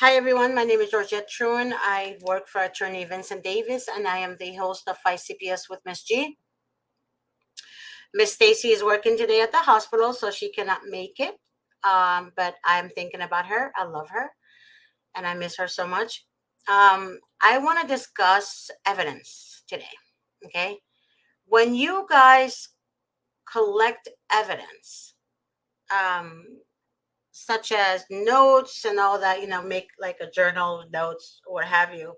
Hi everyone, my name is Georgette Truen. I work for attorney Vincent Davis and I am the host of Fight CPS with Ms. G. Miss Stacy is working today at the hospital, so she cannot make it. But I'm thinking about her. I love her and I miss her so much. I want to discuss evidence today. Okay. When you guys collect evidence, um, such as notes and all that, make like a journal, notes, or what have you,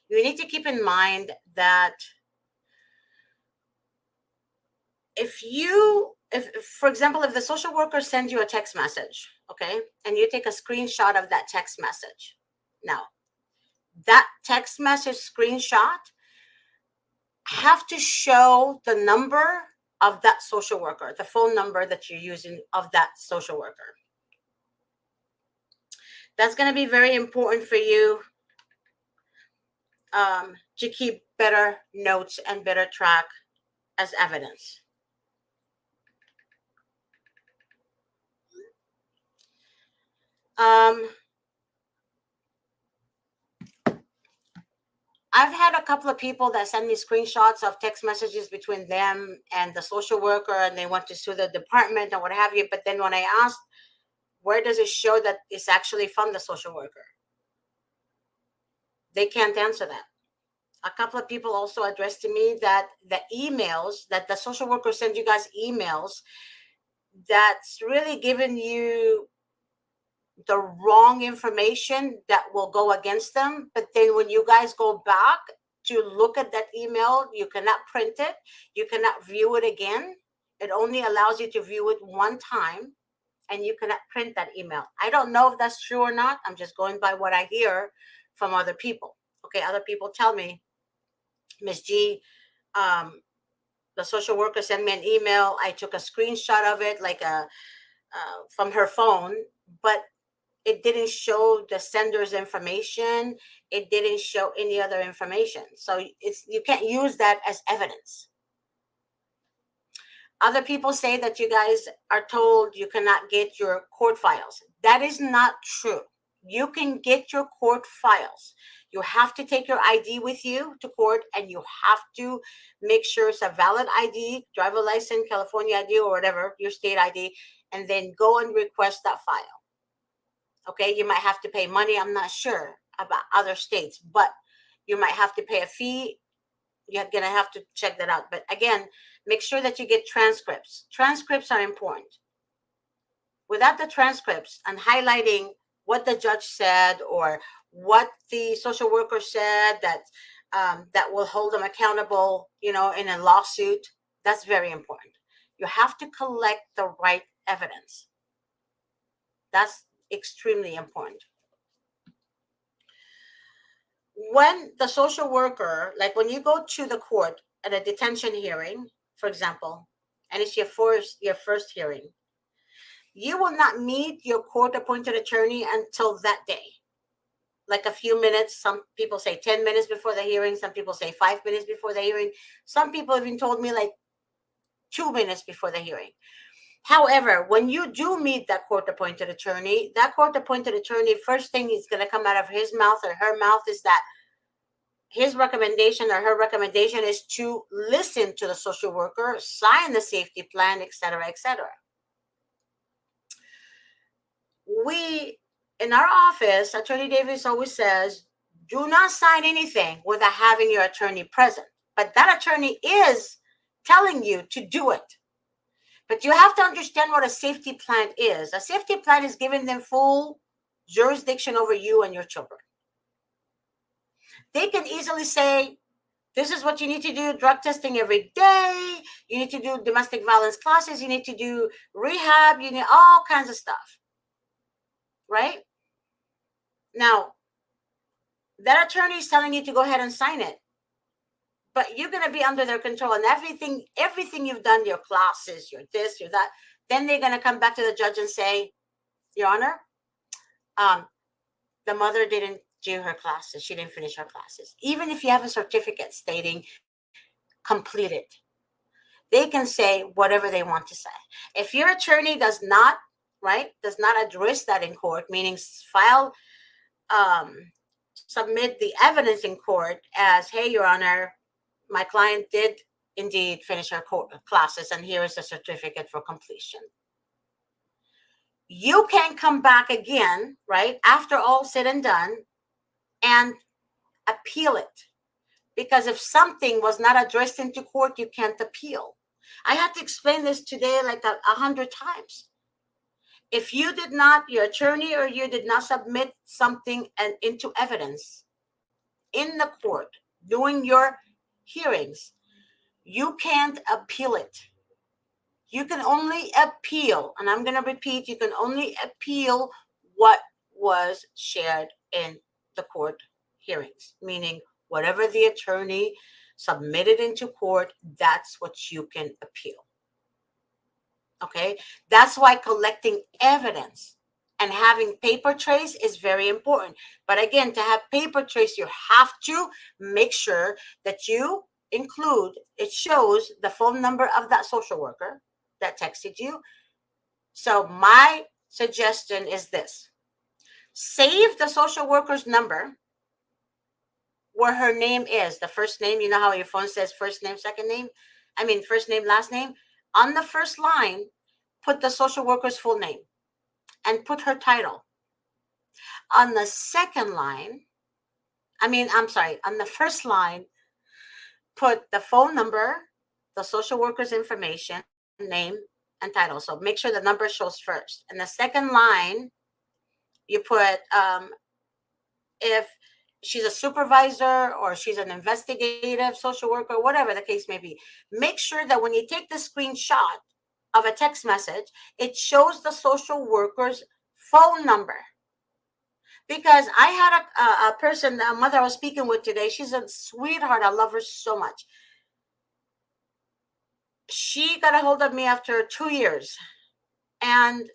you need to keep in mind that if for example, if the social worker sends you a text message, okay, and you take a screenshot of that text message, now that text message screenshot have to show the number of that social worker, the phone number that you're using of that social worker. That's going to be very important for you to keep better notes and better track as evidence. I've had a couple of people that send me screenshots of text messages between them and the social worker, and they want to sue the department or what have you. But then when I asked, where does it show that it's actually from the social worker? They can't answer that. A couple of people also addressed to me that the emails that the social worker sends you guys emails, that's really giving you the wrong information that will go against them. But then when you guys go back to look at that email, you cannot print it, you cannot view it again. It only allows you to view it one time, and you cannot print that email. I don't know if that's true or not. I'm just going by what I hear from other people. Okay, other people tell me, Miss G, the social worker sent me an email. I took a screenshot of it, like from her phone, but it didn't show the sender's information. It didn't show any other information. So you can't use that as evidence. Other people say that you guys are told you cannot get your court files. That is not true. You can get your court files. You have to take your ID with you to court, and you have to make sure it's a valid ID, driver license, California ID, or whatever, your state ID, and then go and request that file. Okay, you might have to pay money. I'm not sure about other states, but you might have to pay a fee. You're going to have to check that out. But again, make sure that you get transcripts. Transcripts are important. Without the transcripts and highlighting what the judge said or what the social worker said that will hold them accountable, in a lawsuit, that's very important. You have to collect the right evidence. That's extremely important. When the social worker, like when you go to the court at a detention hearing, for example, and it's your first hearing, you will not meet your court-appointed attorney until that day. Like a few minutes. Some people say 10 minutes before the hearing. Some people say 5 minutes before the hearing. Some people even told me like 2 minutes before the hearing. However, when you do meet that court-appointed attorney, first thing is going to come out of his mouth or her mouth is that his recommendation or her recommendation is to listen to the social worker, sign the safety plan, etc., etc. We, in our office, Attorney Davis always says, do not sign anything without having your attorney present. But that attorney is telling you to do it. But you have to understand what a safety plan is. A safety plan is giving them full jurisdiction over you and your children. They can easily say, this is what you need to do, drug testing every day. You need to do domestic violence classes. You need to do rehab. You need all kinds of stuff. Right? Now, that attorney is telling you to go ahead and sign it. But you're going to be under their control, and everything you've done, your classes, your this, your that, then they're going to come back to the judge and say, Your Honor, the mother didn't do her classes. She didn't finish her classes. Even if you have a certificate stating completed, they can say whatever they want to say. If your attorney does not right, does not address that in court, meaning file, submit the evidence in court as, hey, Your Honor, my client did indeed finish her classes, and here is the certificate for completion. You can come back again, right, after all said and done, and appeal it. Because if something was not addressed into court, you can't appeal. I had to explain this today like 100 times. If you did not, your attorney or you did not submit something and into evidence in the court during your hearings, you can't appeal it. You can only appeal, and I'm going to repeat, you can only appeal what was shared in the court hearings, meaning whatever the attorney submitted into court, that's what you can appeal. Okay? That's why collecting evidence and having paper trace is very important. But again, to have paper trace, you have to make sure that you include, it shows the phone number of that social worker that texted you. So my suggestion is this: save the social worker's number where her name is, the first name. You know how your phone says first name, second name? I mean, first name, last name. On the first line, put the social worker's full name and put her title. On the second line, on the first line, put the phone number, the social worker's information, name, and title. So make sure the number shows first. And the second line, you put if she's a supervisor or she's an investigative social worker, whatever the case may be. Make sure that when you take the screenshot of a text message, it shows the social worker's phone number. Because I had a person, a mother I was speaking with today. She's a sweetheart. I love her so much. She got a hold of me after 2 years, and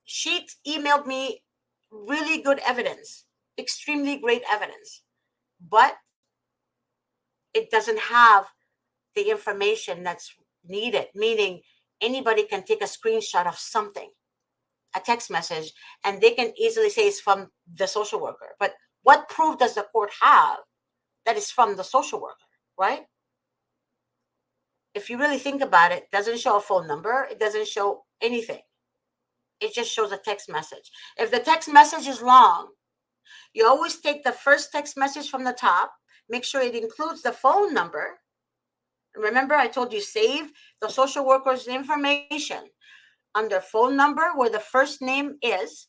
she emailed me really good evidence, extremely great evidence, but it doesn't have the information that's needed, meaning anybody can take a screenshot of something, a text message, and they can easily say it's from the social worker. But what proof does the court have that it's from the social worker, right? If you really think about it, it doesn't show a phone number. It doesn't show anything. It just shows a text message. If the text message is long, you always take the first text message from the top, make sure it includes the phone number. Remember, I told you save the social worker's information under phone number where the first name is,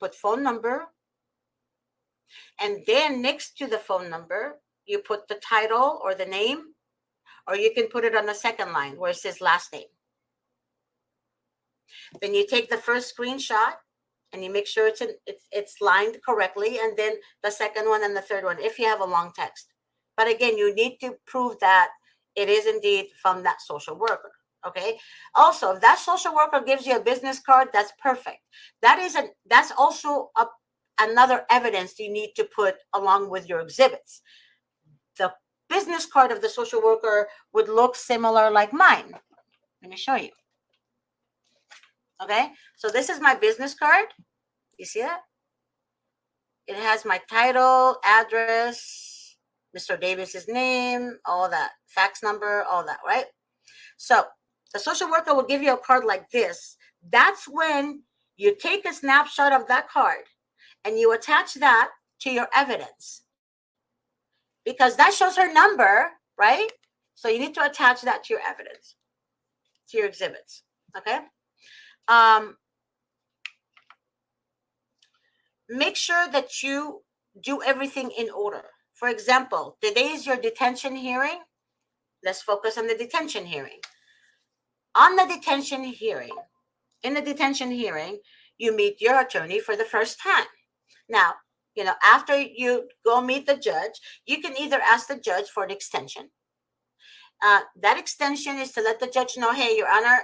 put phone number. And then next to the phone number, you put the title or the name, or you can put it on the second line where it says last name. Then you take the first screenshot and you make sure it's lined correctly, and then the second one and the third one if you have a long text. But again, you need to prove that it is indeed from that social worker. Okay. Also, if that social worker gives you a business card, that's perfect. That's also another evidence you need to put along with your exhibits. The business card of the social worker would look similar like mine. Let me show you. Okay, so this is my business card. You see that? It has my title, address, Mr. Davis's name, all that, fax number, all that, right? So the social worker will give you a card like this. That's when you take a snapshot of that card and you attach that to your evidence, because that shows her number, right? So you need to attach that to your evidence, to your exhibits. Okay. Make sure that you do everything in order. For example, today is your detention hearing. Let's focus on the detention hearing. On the detention hearing, in the detention hearing, you meet your attorney for the first time. Now, after you go meet the judge, you can either ask the judge for an extension. That extension is to let the judge know, hey, Your Honor,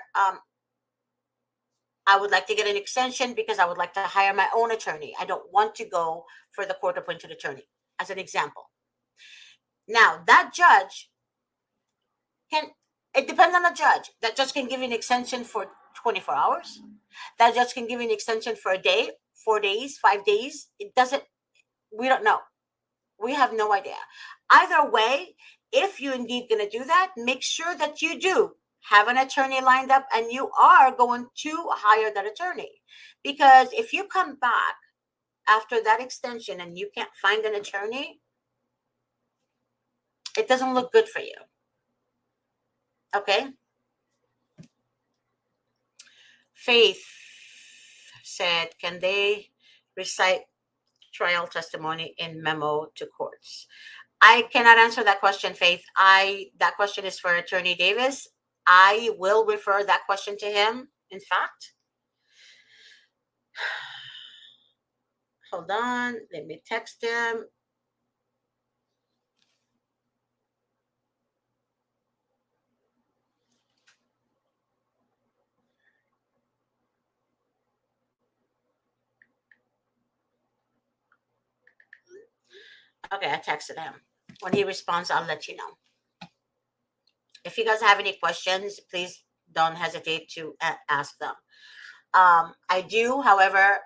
I would like to get an extension because I would like to hire my own attorney. I don't want to go for the court-appointed attorney, as an example. Now, that judge it depends on the judge. That judge can give you an extension for 24 hours. That judge can give you an extension for a day, 4 days, 5 days. It doesn't, we don't know. We have no idea. Either way, if you're indeed going to do that, make sure that you do have an attorney lined up and you are going to hire that attorney. Because if you come back after that extension and you can't find an attorney, it doesn't look good for you. Okay? Faith said, can they recite trial testimony in memo to courts? I cannot answer that question, Faith. That question is for Attorney Davis. I will refer that question to him. In fact, hold on, let me text him. Okay, I texted him. When he responds, I'll let you know. If you guys have any questions, please don't hesitate to ask them. I do, however,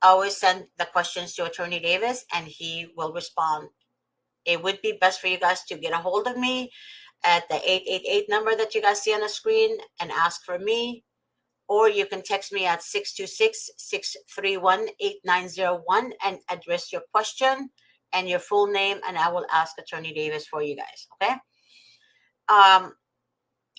always send the questions to Attorney Davis and he will respond. It would be best for you guys to get a hold of me at the 888 number that you guys see on the screen and ask for me. Or you can text me at 626-631-8901 and address your question and your full name, and I will ask Attorney Davis for you guys, okay?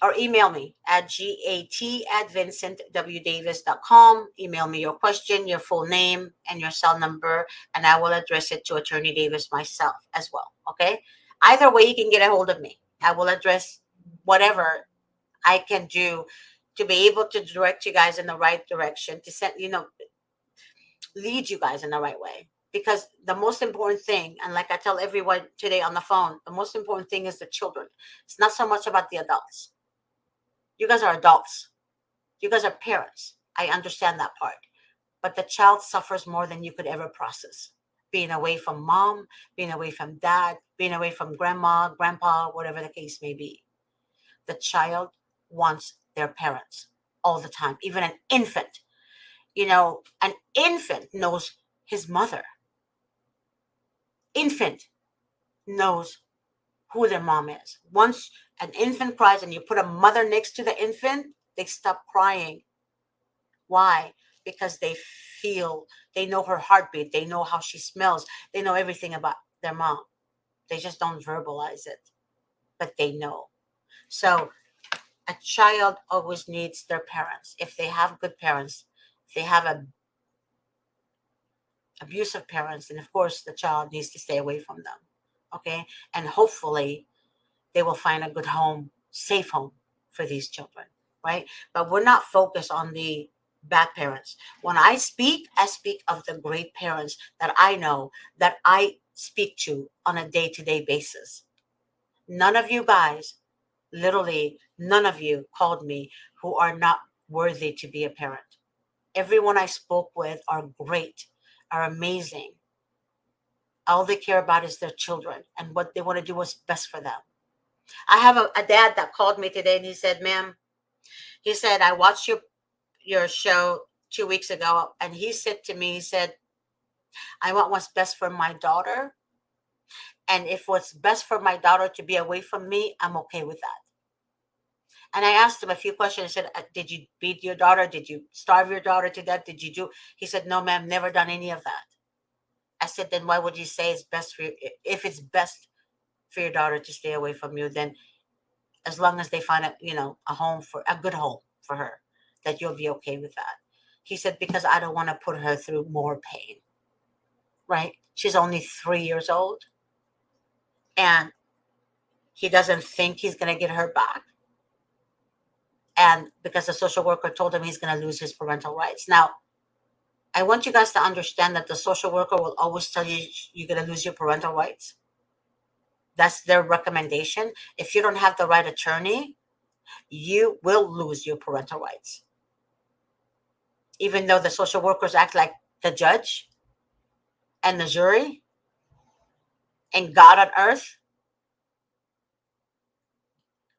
Or email me at gat@vincentwdavis.com. Email me your question, your full name, and your cell number, and I will address it to Attorney Davis myself as well, okay? Either way, you can get a hold of me. I will address whatever I can do to be able to direct you guys in the right direction, to send, lead you guys in the right way. Because the most important thing, and like I tell everyone today on the phone, the most important thing is the children. It's not so much about the adults. You guys are adults. You guys are parents. I understand that part. But the child suffers more than you could ever process. Being away from mom, being away from dad, being away from grandma, grandpa, whatever the case may be. The child wants their parents all the time. Even an infant, an infant knows his mother. Infant knows who their mom is. Once an infant cries and you put a mother next to the infant, they stop crying. Why? Because they know her heartbeat, they know how she smells, they know everything about their mom. They just don't verbalize it, but they know. So a child always needs their parents. If they have good parents, if they have abusive parents, and of course the child needs to stay away from them. Okay? And hopefully they will find a good home, safe home for these children, right? But we're not focused on the bad parents. When I speak of the great parents that I know, that I speak to on a day-to-day basis. None of you guys, literally none of you called me who are not worthy to be a parent. Everyone I spoke with are great, are amazing. All they care about is their children and what they want to do what's best for them. I have a dad that called me today and he said, ma'am, he said, I watched your show 2 weeks ago. And he said to me, he said, I want what's best for my daughter. And if what's best for my daughter to be away from me, I'm okay with that. And I asked him a few questions. I said, did you beat your daughter? Did you starve your daughter to death? Did you do? He said, no, ma'am, never done any of that. I said, then why would you say it's best for you? If it's best for your daughter to stay away from you, then as long as they find a good home for her, that you'll be okay with that. He said, because I don't want to put her through more pain, right? She's only 3 years old and he doesn't think he's going to get her back. And because the social worker told him he's going to lose his parental rights. Now, I want you guys to understand that the social worker will always tell you you're going to lose your parental rights. That's their recommendation. If you don't have the right attorney, you will lose your parental rights. Even though the social workers act like the judge and the jury and God on earth,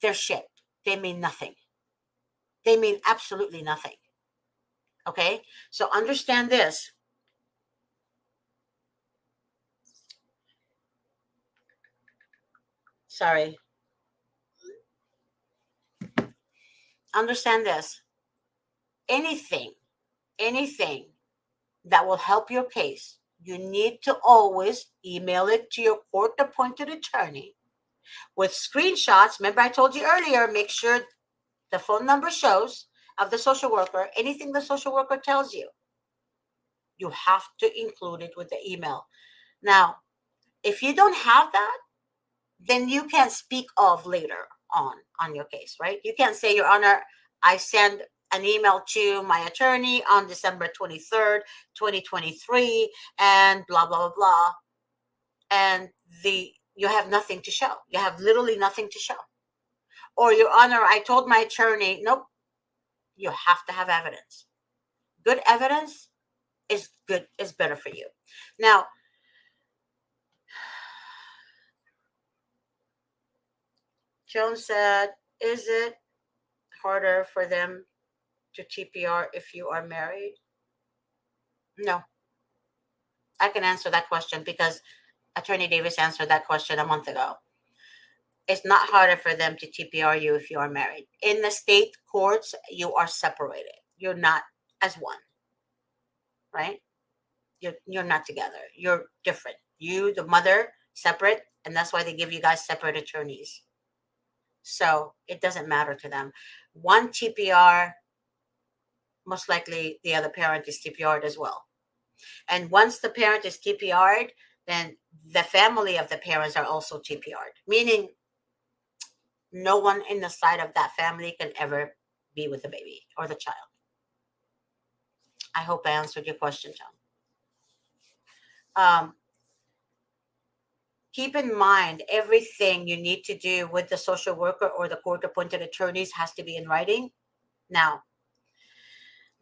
they're shit. They mean nothing. They mean absolutely nothing. Okay? So understand this. Sorry. Understand this. Anything, anything that will help your case, you need to always email it to your court appointed attorney with screenshots. Remember, I told you earlier, make sure the phone number shows of the social worker. Anything the social worker tells you, you have to include it with the email. Now, if you don't have that, then you can speak of later on your case, right? You can say, Your Honor, I send an email to my attorney on December 23rd, 2023, and blah, blah, blah, blah. And you have nothing to show. You have literally nothing to show. Or, Your Honor, I told my attorney, nope, you have to have evidence. Good evidence is better for you. Now, Joan said, is it harder for them to TPR if you are married? No, I can answer that question because Attorney Davis answered that question a month ago. It's not harder for them to TPR you if you are married. In the state courts, you are separated. You're not as one, right? You're not together. You're different. You, the mother, separate, and that's why they give you guys separate attorneys. So it doesn't matter to them. One TPR, most likely the other parent is TPR'd as well. And once the parent is TPR'd, then the family of the parents are also TPR'd, meaning no one in the side of that family can ever be with the baby or the child. I hope I answered your question, John. Keep in mind, everything you need to do with the social worker or the court appointed attorneys has to be in writing. Now,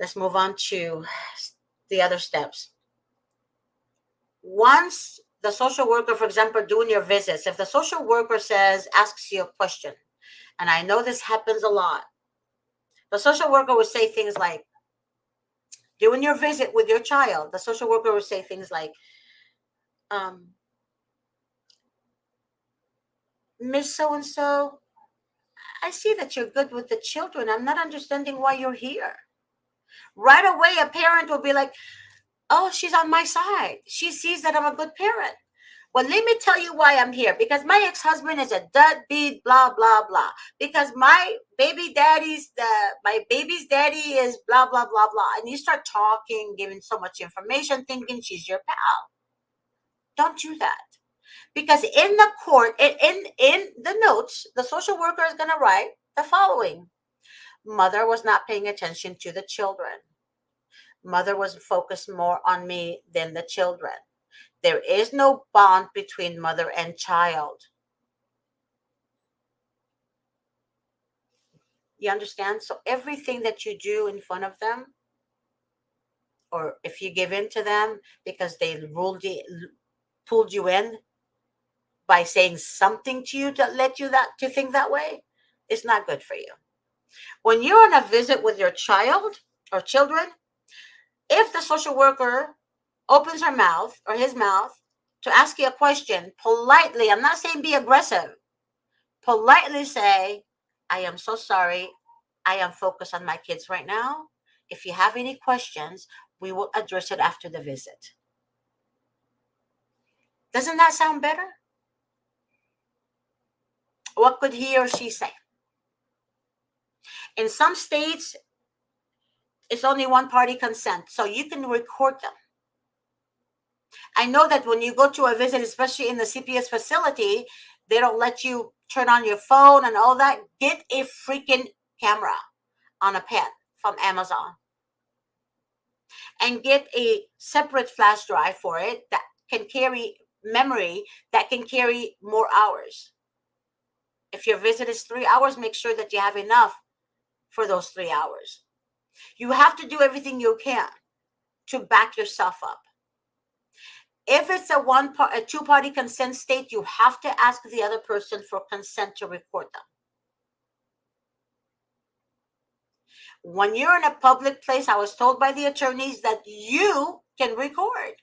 let's move on to the other steps. Once the social worker, for example, doing your visits, if the social worker asks you a question, and I know this happens a lot, the social worker would say things like, doing your visit with your child, the social worker would say things like, Miss So and so, I see that you're good with the children. I'm not understanding why you're here. Right away, a parent will be like, oh, she's on my side. She sees that I'm a good parent. Well, let me tell you why I'm here. Because my ex-husband is a deadbeat, blah, blah, blah. Because my baby's daddy is blah, blah, blah, blah. And you start talking, giving so much information, thinking she's your pal. Don't do that. Because in the court, in the notes, the social worker is going to write the following. Mother was not paying attention to the children. Mother was focused more on me than the children. There is no bond between mother and child. You understand? So everything that you do in front of them, or if you give in to them because they pulled you in by saying something to you that led you to think that way, it's not good for you. When you're on a visit with your child or children, if the social worker opens her mouth or his mouth to ask you a question, politely, I'm not saying be aggressive, politely say, I am so sorry. I am focused on my kids right now. If you have any questions, we will address it after the visit. Doesn't that sound better? What could he or she say? In some states, it's only one party consent, so you can record them. I know that when you go to a visit, especially in the CPS facility, they don't let you turn on your phone and all that. Get a freaking camera on a pen from Amazon and get a separate flash drive for it that can carry memory, that can carry more hours. If your visit is 3 hours, make sure that you have enough for those 3 hours. You have to do everything you can to back yourself up. If it's a two-party consent state, you have to ask the other person for consent to record them. When you're in a public place, I was told by the attorneys that you can record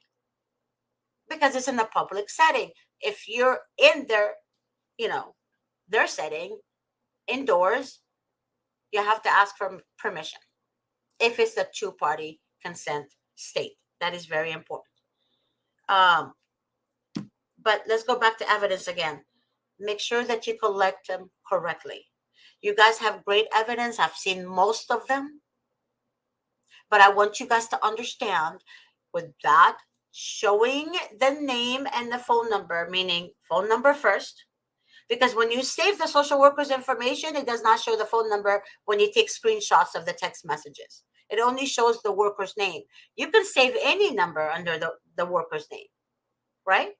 because it's in a public setting. If you're in their, you know, their setting, indoors, you have to ask for permission if it's a two-party consent state. That is very important. Um, but let's go back to evidence again. Make sure that you collect them correctly. You guys have great evidence. I've seen most of them, but I want you guys to understand with that, showing the name and the phone number, meaning phone number first, because when you save the social worker's information, it does not show the phone number when you take screenshots of the text messages. It only shows the worker's name. You can save any number under the worker's name, right?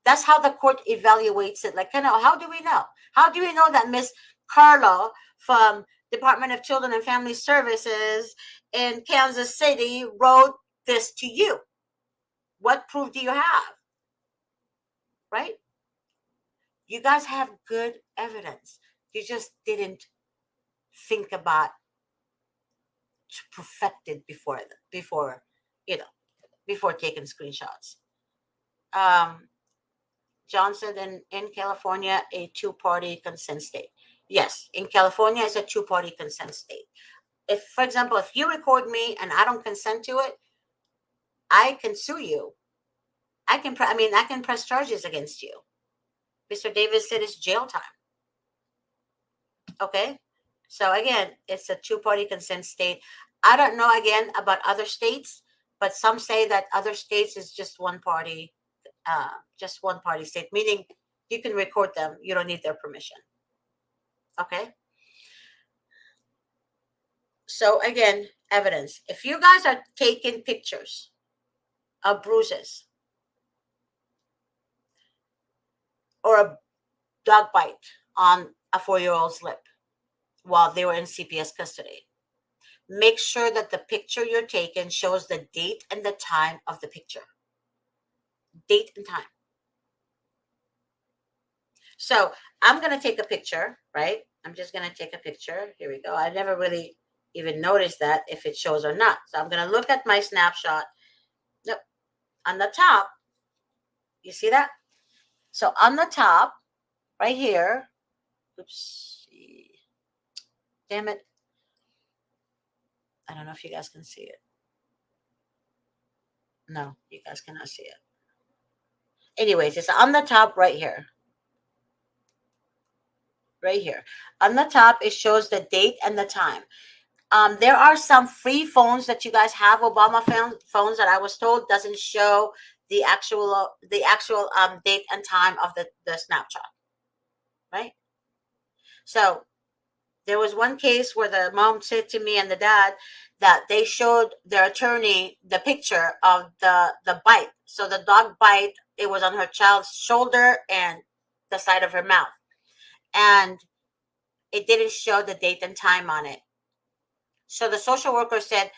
That's how the court evaluates it. Like, how do we know? How do we know that Miss Carla from Department of Children and Family Services in Kansas City wrote this to you? What proof do you have? Right? You guys have good evidence. You just didn't think about to perfect it before you know before taking screenshots. Um, John said in California, a two-party consent state. Yes, in California, it's a two-party consent state. If, for example, if you record me and I don't consent to it, I can sue you. I can press charges against you. Mr. Davis said it's jail time. Okay, so again, it's a two-party consent state. I don't know again about other states, but some say that other states is just one party state, meaning you can record them. You don't need their permission. Okay. So again, evidence. If you guys are taking pictures of bruises or a dog bite on a 4-year-old's lip while they were in CPS custody, make sure that the picture you're taking shows the date and the time of the picture. Date and time. So I'm going to take a picture, right? I'm just going to take a picture. Here we go. I never really even noticed that if it shows or not. So I'm going to look at my snapshot. Yep. On the top, you see that? So on the top, right here, oops, damn it. I don't know if you guys can see it. No, you guys cannot see it. Anyways, it's on the top right here. Right here. On the top, it shows the date and the time. There are some free phones that you guys have, Obama phones that I was told doesn't show the actual date and time of the snapshot, right? So there was one case where the mom said to me and the dad that they showed their attorney the picture of the bite. So the dog bite, it was on her child's shoulder and the side of her mouth, and it didn't show the date and time on it. So the social worker said,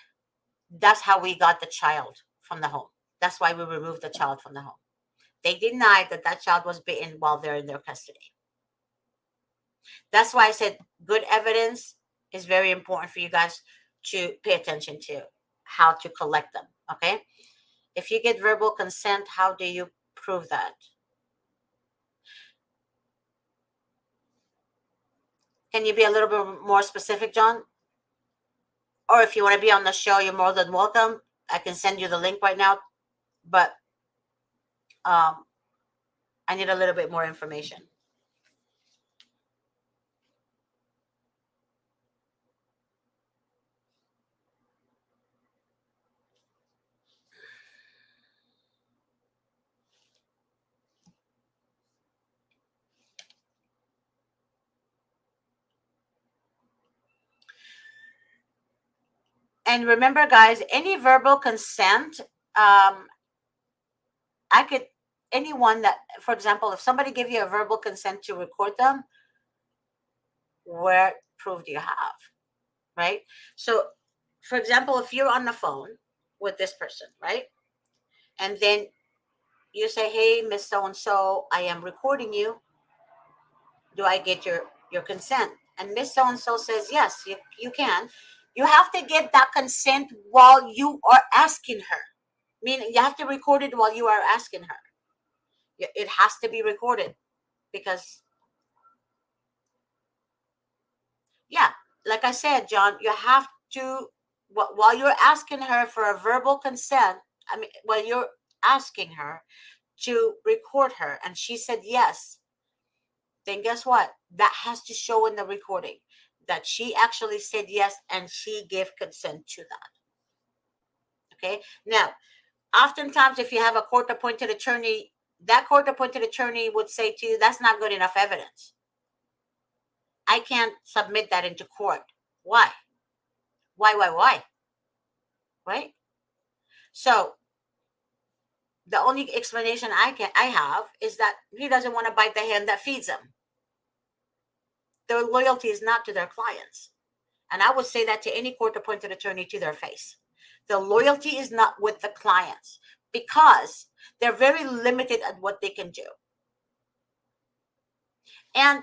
that's how we got the child from the home. That's why we removed the child from the home. They denied that that child was bitten while they're in their custody. That's why I said good evidence is very important for you guys to pay attention to how to collect them. Okay. If you get verbal consent, how do you prove that? Can you be a little bit more specific, John? Or if you want to be on the show, you're more than welcome. I can send you the link right now, but I need a little bit more information. And remember, guys, any verbal consent, I could, anyone that, for example, if somebody give you a verbal consent to record them, where proof do you have, right? So, for example, if you're on the phone with this person, right, and then you say, "Hey, Miss So and So, I am recording you. Do I get your consent?" And Miss So and So says, "Yes, you can." You have to get that consent while you are asking her. Meaning you have to record it while you are asking her. It has to be recorded because, yeah, like I said, John, you have to, while you're asking her for a verbal consent, I mean, while you're asking her to record her and she said yes, then guess what? That has to show in the recording that she actually said yes and she gave consent to that. Okay. Now, oftentimes, if you have a court appointed attorney, that court appointed attorney would say to you, that's not good enough evidence. I can't submit that into court. Why? Why? Right? So the only explanation I have is that he doesn't want to bite the hand that feeds him. Their loyalty is not to their clients. And I would say that to any court appointed attorney to their face. The loyalty is not with the clients because they're very limited at what they can do. And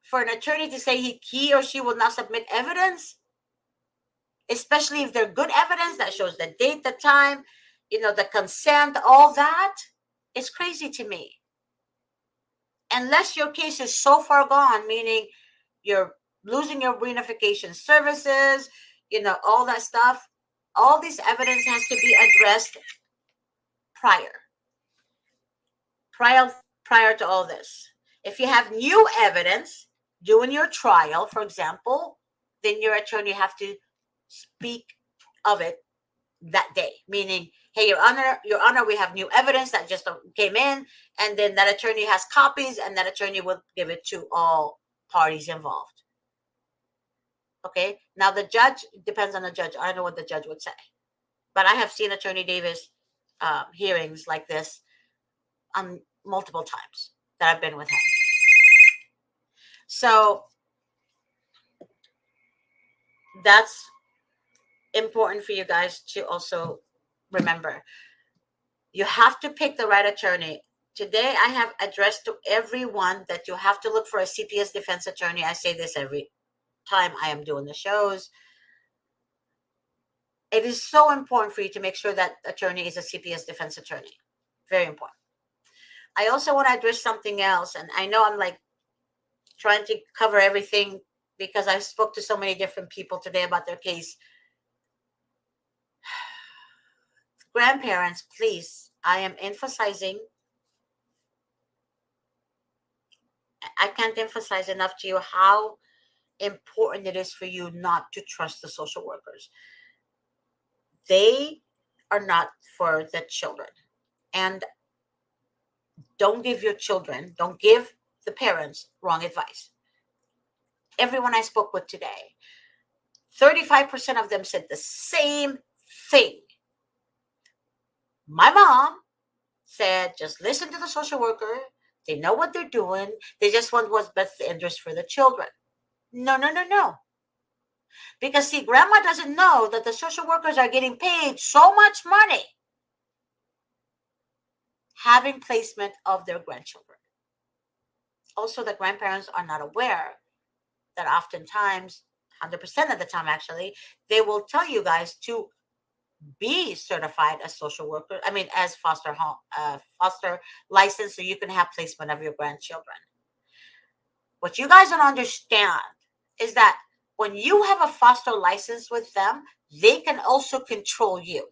for an attorney to say he or she will not submit evidence, especially if they're good evidence that shows the date, the time, the consent, all that, it's crazy to me. Unless your case is so far gone, meaning you're losing your reunification services, all that stuff, all this evidence has to be addressed prior prior prior to all this. If you have new evidence during your trial, for example, then your attorney have to speak of it that day, meaning, hey, your honor, we have new evidence that just came in, and then that attorney has copies and that attorney will give it to all parties involved. Okay, now the judge, depends on the judge. I don't know what the judge would say, but I have seen Attorney Davis hearings like this multiple times that I've been with him. So that's important for you guys to also remember. You have to pick the right attorney. Today, I have addressed to everyone that you have to look for a CPS defense attorney. I say this every time I am doing the shows. It is so important for you to make sure that attorney is a CPS defense attorney. Very important. I also want to address something else, and I know I'm like trying to cover everything because I spoke to so many different people today about their case. Grandparents, please, I am emphasizing, I can't emphasize enough to you how important it is for you not to trust the social workers. They are not for the children. And don't give the parents wrong advice. Everyone I spoke with today, 35% of them said the same thing. My mom said, just listen to the social worker. They know what they're doing. They just want what's best interest for the children. No. Because see, grandma doesn't know that the social workers are getting paid so much money having placement of their grandchildren. Also, the grandparents are not aware that oftentimes, 100% of the time actually, they will tell you guys to be certified as social worker. I mean, as foster license, so you can have placement of your grandchildren. What you guys don't understand is that when you have a foster license with them, they can also control you.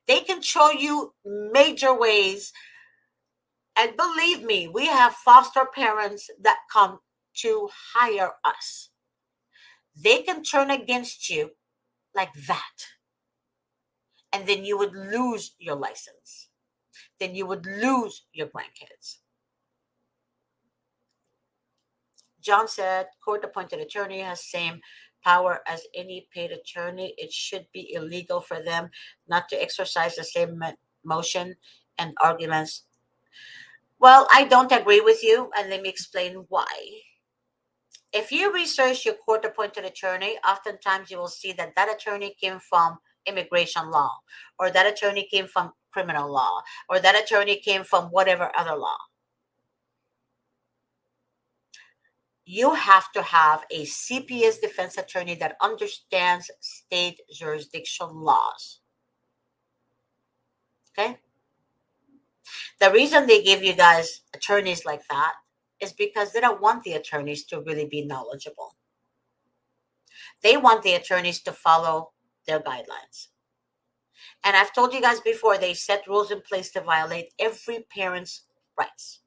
They control you major ways. And believe me, we have foster parents that come to hire us. They can turn against you like that. And then you would lose your license. Then you would lose your grandkids. John said, court-appointed attorney has same power as any paid attorney. It should be illegal for them not to exercise the same motion and arguments. Well, I don't agree with you, and let me explain why. If you research your court-appointed attorney, oftentimes you will see that that attorney came from immigration law, or that attorney came from criminal law, or that attorney came from whatever other law. you have to have a CPS defense attorney that understands state jurisdiction laws. Okay? The reason they give you guys attorneys like that is because they don't want the attorneys to really be knowledgeable. They want the attorneys to follow their guidelines. And I've told you guys before, they set rules in place to violate every parent's rights.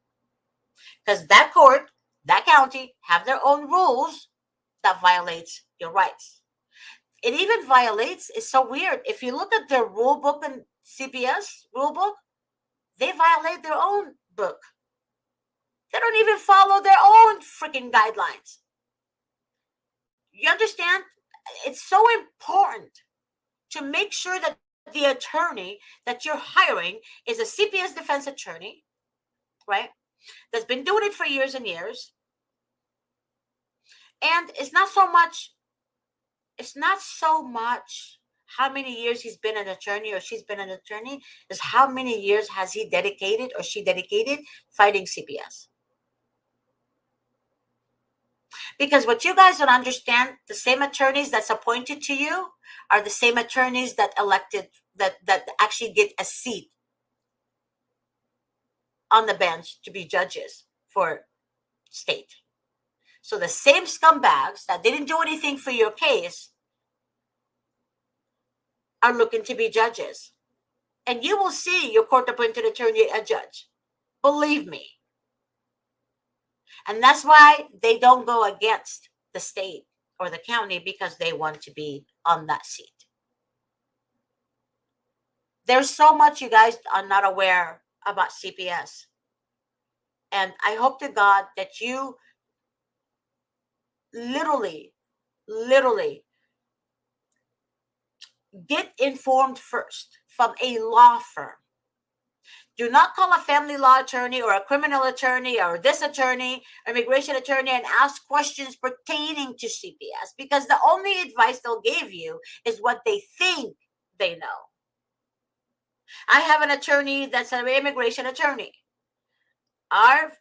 Because that court, that county, have their own rules that violates your rights. It even violates, it's so weird. If you look at their rule book and CPS rule book, they violate their own book. They don't even follow their own freaking guidelines. You understand? It's so important to make sure that the attorney that you're hiring is a CPS defense attorney, right? That's been doing it for years and years. And it's not so much how many years he's been an attorney or she's been an attorney, is how many years has he dedicated or she dedicated fighting CPS. Because what you guys don't understand, the same attorneys that's appointed to you are the same attorneys that that actually get a seat on the bench to be judges for state. So the same scumbags that didn't do anything for your case are looking to be judges. And you will see your court-appointed attorney a judge. Believe me. And that's why they don't go against the state or the county, because they want to be on that seat. There's so much you guys are not aware about CPS. And I hope to God that you literally get informed first from a law firm. Do not call a family law attorney or a criminal attorney or this attorney, immigration attorney, and ask questions pertaining to CPS, because the only advice they'll give you is what they think they know. I have an attorney that's an immigration attorney. Our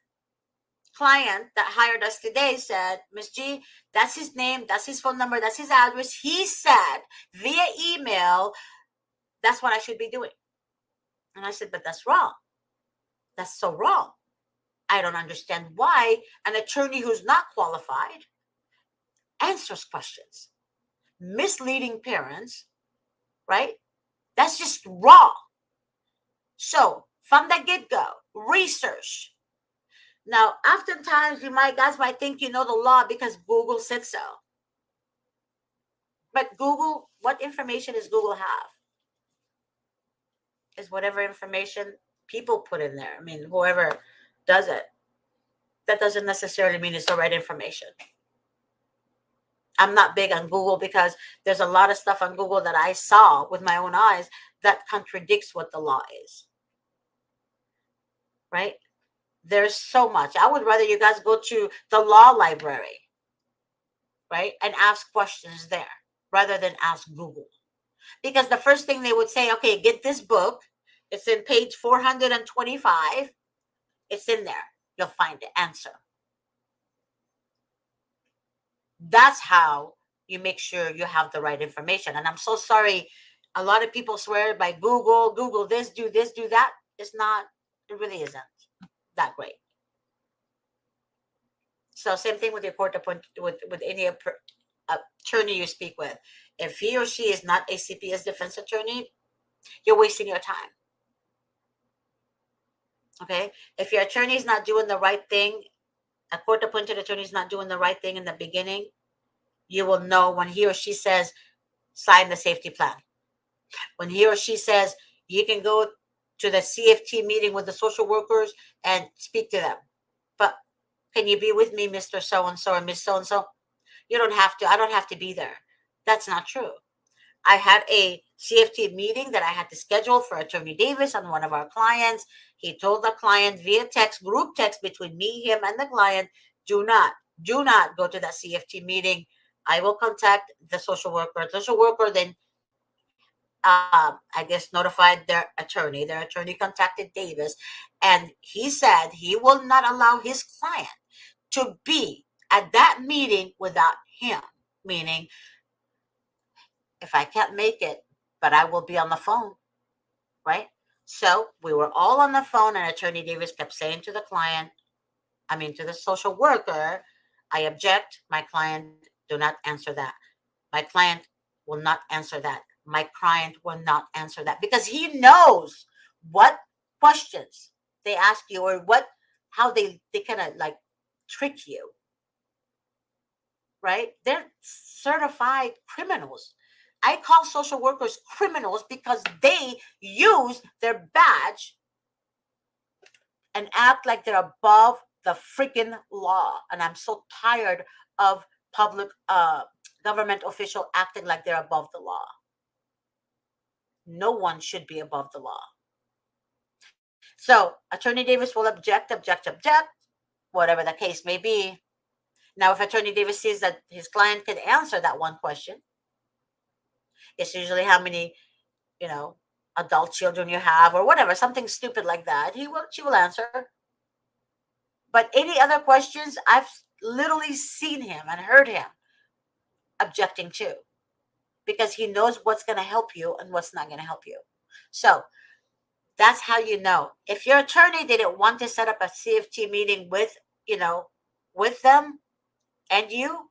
client that hired us today said, Ms. G, that's his name, that's his phone number, that's his address. He said via email, that's what I should be doing. And I said, but that's wrong. That's so wrong. I don't understand why an attorney who's not qualified answers questions, misleading parents, right? That's just wrong. So from the get-go, research. Now, oftentimes you guys might think you know the law because Google said so. But Google, what information does Google have? Is whatever information people put in there. I mean, whoever does it. That doesn't necessarily mean it's the right information. I'm not big on Google because there's a lot of stuff on Google that I saw with my own eyes that contradicts what the law is. Right? There's so much. I would rather you guys go to the law library, right? And ask questions there rather than ask Google. Because the first thing they would say, okay, get this book. It's in page 425. It's in there. You'll find the answer. That's how you make sure you have the right information. And I'm so sorry. A lot of people swear by Google this, do that. It's not, it really isn't that great. So same thing with your court appointed, with any attorney you speak with. If he or she is not a CPS defense attorney, you're wasting your time. Okay? If your attorney is not doing the right thing, a court-appointed attorney is not doing the right thing in the beginning, you will know when he or she says, sign the safety plan. When he or she says, you can go to the CFT meeting with the social workers and speak to them. But can you be with me, Mr. So-and-so or Miss So-and-so? You don't have to. I don't have to be there. That's not true. I had a CFT meeting that I had to schedule for Attorney Davis on one of our clients. He told the client via text, group text between me, him, and the client, do not go to that CFT meeting. I will contact the social worker. The social worker then, I guess, notified their attorney. Their attorney contacted Davis, and he said he will not allow his client to be at that meeting without him, meaning if I can't make it, but I will be on the phone, right? So we were all on the phone, and Attorney Davis kept saying to the client, I mean, to the social worker, I object. My client, do not answer that. My client will not answer that. My client will not answer that because he knows what questions they ask you or how they kind of like trick you, right? They're certified criminals. I call social workers criminals because they use their badge and act like they're above the freaking law. And I'm so tired of public government official acting like they're above the law. No one should be above the law. So Attorney Davis will object, whatever the case may be. Now, if Attorney Davis sees that his client can answer that one question, it's usually how many, you know, adult children you have or whatever, something stupid like that. She will answer. But any other questions, I've literally seen him and heard him objecting to because he knows what's going to help you and what's not going to help you. So that's how you know. If your attorney didn't want to set up a CFT meeting with, with them and you,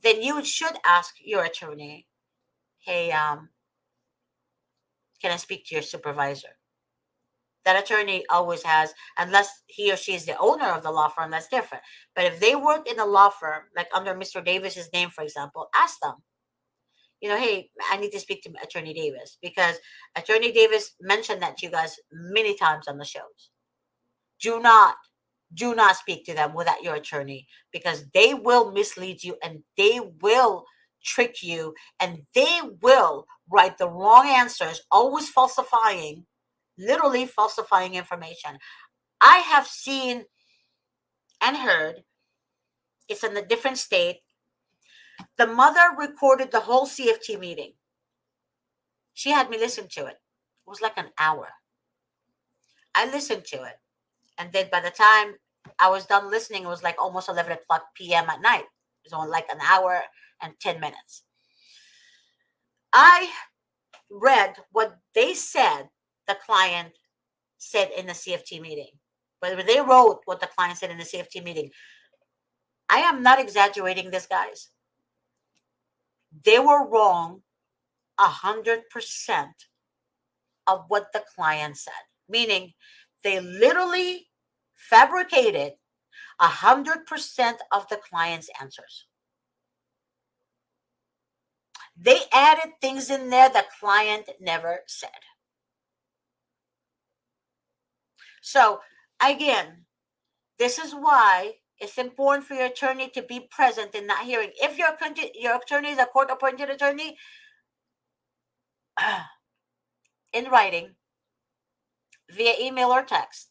then you should ask your attorney, hey, can I speak to your supervisor? That attorney always has, unless he or she is the owner of the law firm, that's different. But if they work in a law firm, like under Mr. Davis's name, for example, ask them, hey, I need to speak to Attorney Davis because Attorney Davis mentioned that to you guys many times on the shows. Do not, do not speak to them without your attorney because they will mislead you and they will trick you and they will write the wrong answers, always falsifying, literally falsifying information. I have seen and heard, it's in a different state. The mother recorded the whole CFT meeting. She had me listen to it. It was like an hour. I listened to it. And then by the time I was done listening, it was like almost 11 o'clock p.m. at night. It was only like an hour and 10 minutes. I read what they said the client said in the CFT meeting. But they wrote what the client said in the CFT meeting. I am not exaggerating this, guys. They were wrong 100% of what the client said, meaning they literally fabricated 100% of the client's answers. They added things in there the client never said. So again, this is why it's important for your attorney to be present in that hearing. If your attorney is a court-appointed attorney, in writing, via email or text,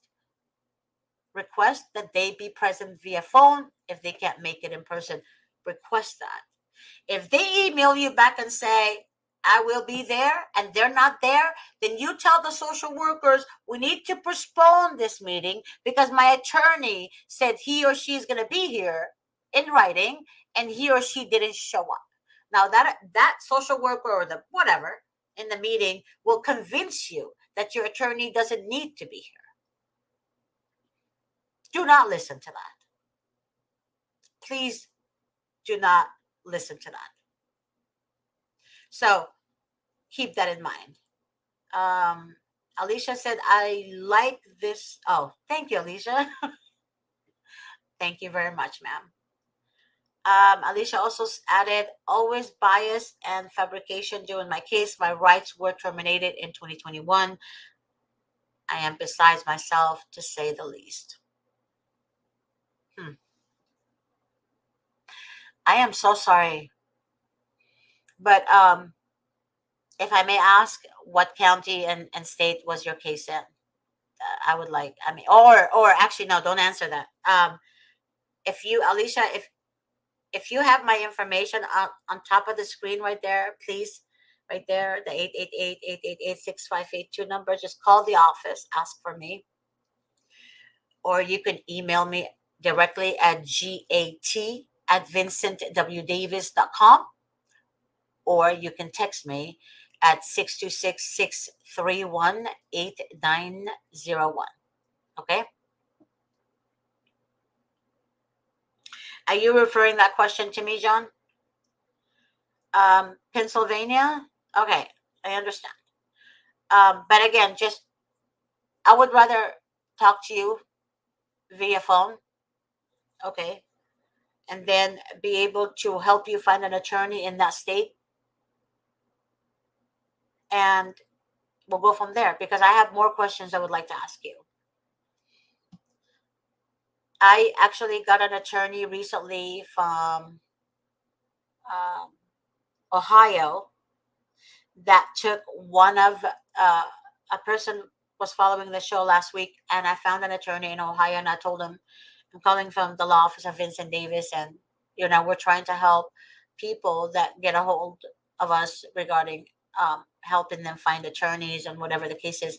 request that they be present via phone. If they can't make it in person, request that. If they email you back and say, I will be there, and they're not there, then you tell the social workers, we need to postpone this meeting because my attorney said he or she is going to be here in writing and he or she didn't show up. Now that social worker or the whatever in the meeting will convince you that your attorney doesn't need to be here. Do not listen to that. Please do not listen to that. So keep that in mind. Alicia said, I like this. Oh, thank you, Alicia. Thank you very much, ma'am. Alicia also added, always bias and fabrication. During my case, my rights were terminated in 2021. I am besides myself, to say the least. I am so sorry. But if I may ask, what county and state was your case in? I would like, I mean, or actually, no, don't answer that. If you, Alicia, if you have my information on top of the screen right there, please, right there, the 888-888-6582 number, just call the office, ask for me, or you can email me directly at gat@vincentwdavis.com, or you can text me at 626-631-8901. Okay? Are you referring that question to me, John? Pennsylvania? Okay, I understand. But again, just I would rather talk to you via phone, okay, and then be able to help you find an attorney in that state, and we'll go from there because I have more questions I would like to ask you. I actually got an attorney recently from um, Ohio that took one of a person was following the show last week, and I found an attorney in Ohio, and I told him I'm calling from the law office of Vincent Davis, and we're trying to help people that get a hold of us regarding helping them find attorneys and whatever the case is.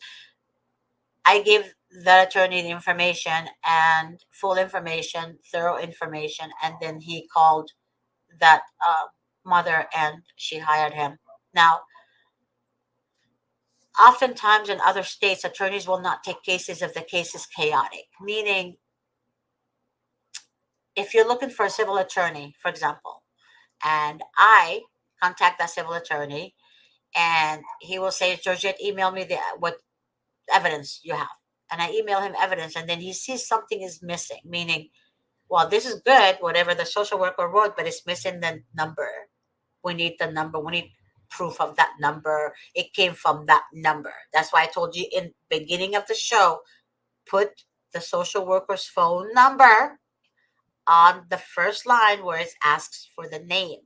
I gave the attorney the information and full information, thorough information, and then he called that mother and she hired him. Now, oftentimes in other states, attorneys will not take cases if the case is chaotic, meaning if you're looking for a civil attorney, for example, and I contact that civil attorney and he will say, Georgette, email me what evidence you have. And I email him evidence, and then he sees something is missing, meaning, well, this is good, whatever the social worker wrote, but it's missing the number. We need the number. We need proof of that number. It came from that number. That's why I told you in beginning of the show, put the social worker's phone number on the first line where it asks for the name,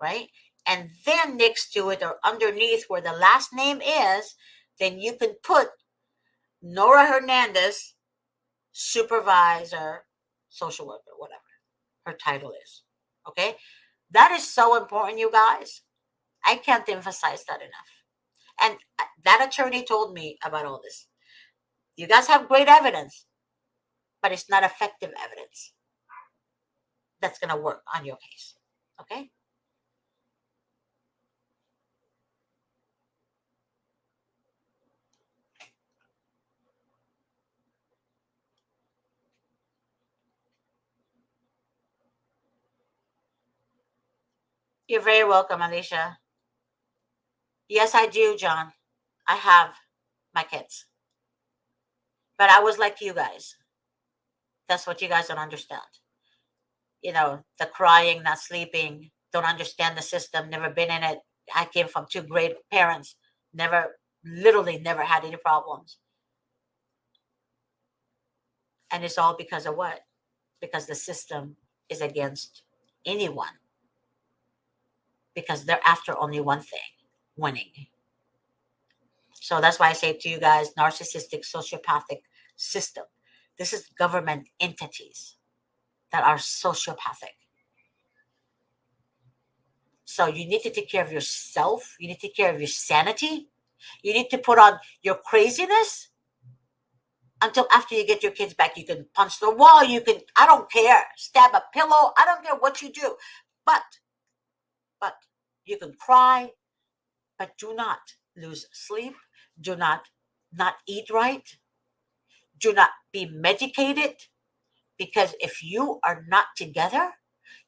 right? And then next to it or underneath where the last name is, then you can put Nora Hernandez, supervisor, social worker, whatever her title is. Okay? That is so important, you guys. I can't emphasize that enough. And that attorney told me about all this. You guys have great evidence, but it's not effective evidence that's going to work on your case. Okay? You're very welcome, Alicia. Yes, I do, John. I have my kids. But I was like you guys. That's what you guys don't understand. The crying, not sleeping, don't understand the system, never been in it. I came from two great parents, never, literally never had any problems. And it's all because of what? Because the system is against anyone, because they're after only one thing, winning. So that's why I say to you guys, narcissistic, sociopathic system. This is government entities that are sociopathic. So you need to take care of yourself. You need to take care of your sanity. You need to put on your craziness until after you get your kids back. You can punch the wall. You can, I don't care, stab a pillow. I don't care what you do. But you can cry, but do not lose sleep. Do not eat right. Do not be medicated, because if you are not together,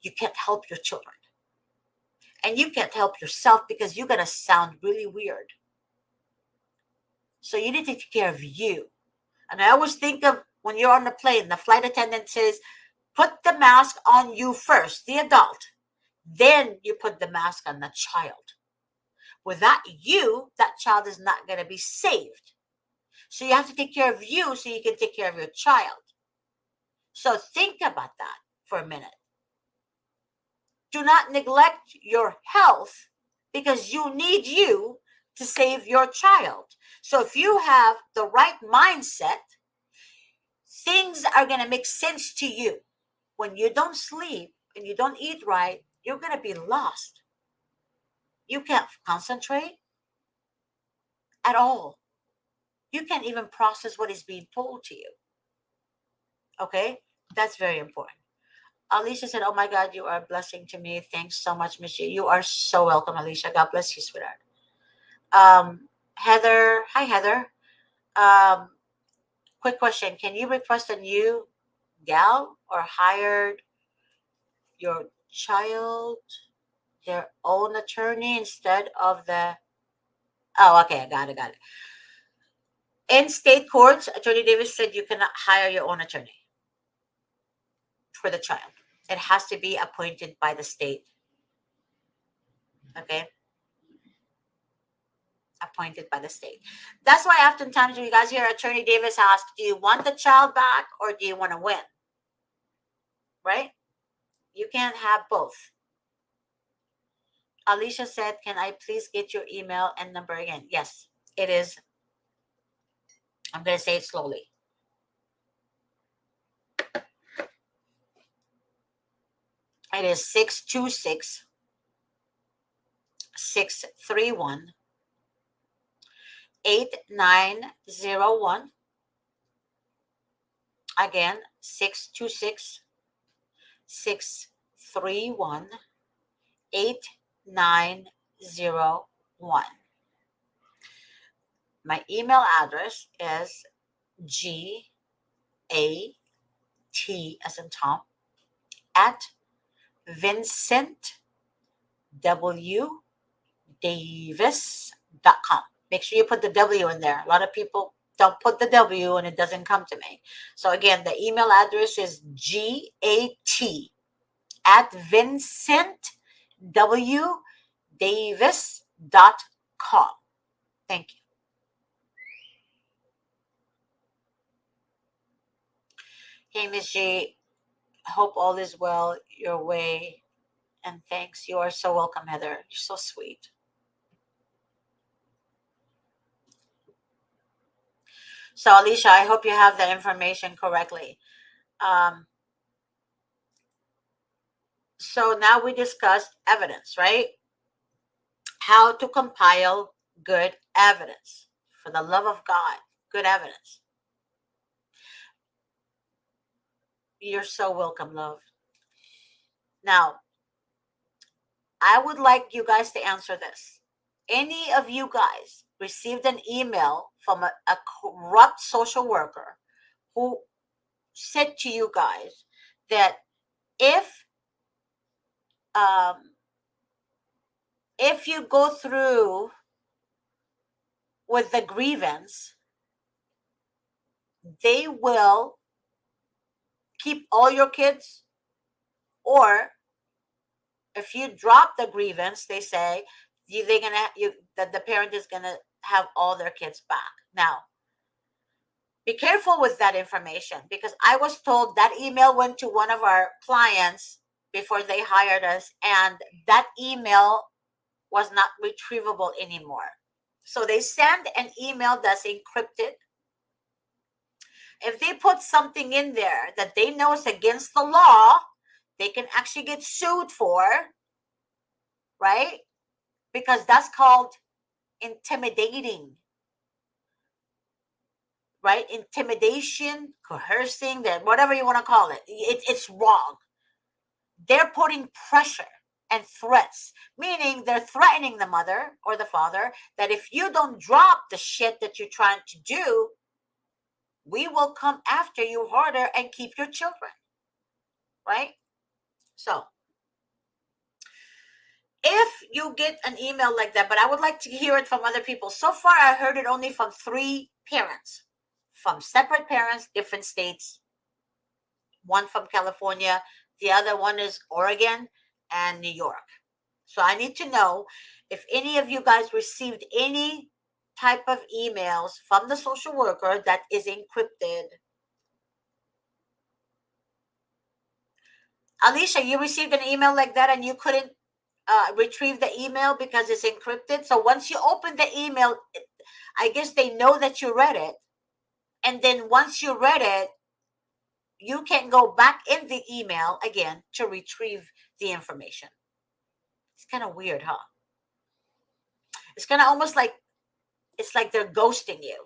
you can't help your children. And you can't help yourself because you're going to sound really weird. So you need to take care of you. And I always think of when you're on the plane, the flight attendant says, put the mask on you first, the adult. Then you put the mask on the child. Without you, that child is not going to be saved. So you have to take care of you so you can take care of your child. So think about that for a minute. Do not neglect your health because you need you to save your child. So if you have the right mindset, things are going to make sense to you. When you don't sleep and you don't eat right, you're going to be lost. You can't concentrate at all. You can't even process what is being told to you. Okay, that's very important. Alicia said, "Oh my God, you are a blessing to me. Thanks so much, Miss G. You are so welcome, Alicia. God bless you, sweetheart." Heather, hi Heather. Um, quick question: can you request a new gal or hired your child their own attorney instead of the? Oh, okay, I got it, got it. In state courts, Attorney Davis said you cannot hire your own attorney for the child. It has to be appointed by the state. Okay, appointed by the state. That's why oftentimes when you guys hear Attorney Davis ask, "Do you want the child back or do you want to win?" Right? You can't have both. Alicia said, "Can I please get your email and number again?" Yes, it is. I'm going to say it slowly. It is 626 631 8901. Again, 626 631 8901. My email address is GAT as in Tom at Vincent W. Davis.com. Make sure you put the W in there. A lot of people don't put the W and it doesn't come to me. So again, the email address is GAT at Vincent W. Davis.com. Thank you. Hey, Miss G, hope all is well your way. And thanks. You are so welcome, Heather. You're so sweet. So, Alicia, I hope you have the information correctly. Um, so now we discussed evidence, right? How to compile good evidence. For the love of God, good evidence. You're so welcome, love. Now, I would like you guys to answer this. Any of you guys received an email from a corrupt social worker who said to you guys that if um, if you go through with the grievance, they will keep all your kids, or if you drop the grievance, they say they're gonna you that the parent is gonna have all their kids back. Now, be careful with that information because I was told that email went to one of our clients before they hired us, and that email was not retrievable anymore. So they send an email that's encrypted. If they put something in there that they know is against the law, they can actually get sued for, right? Because that's called intimidating, right? Intimidation, coercing, that whatever you want to call it, it's wrong. They're putting pressure and threats, meaning they're threatening the mother or the father that if you don't drop the shit that you're trying to do, we will come after you harder and keep your children, right? So if you get an email like that, but I would like to hear it from other people. So far, I heard it only from 3 parents, from separate parents, different states. One from California, the other one is Oregon and New York. So I need to know if any of you guys received any type of emails from the social worker that is encrypted. Alicia, you received an email like that and you couldn't retrieve the email because it's encrypted. So once you open the email, I guess they know that you read it. And then once you read it, you can go back in the email again to retrieve the information. It's kind of weird, huh? It's kind of almost like it's like they're ghosting you.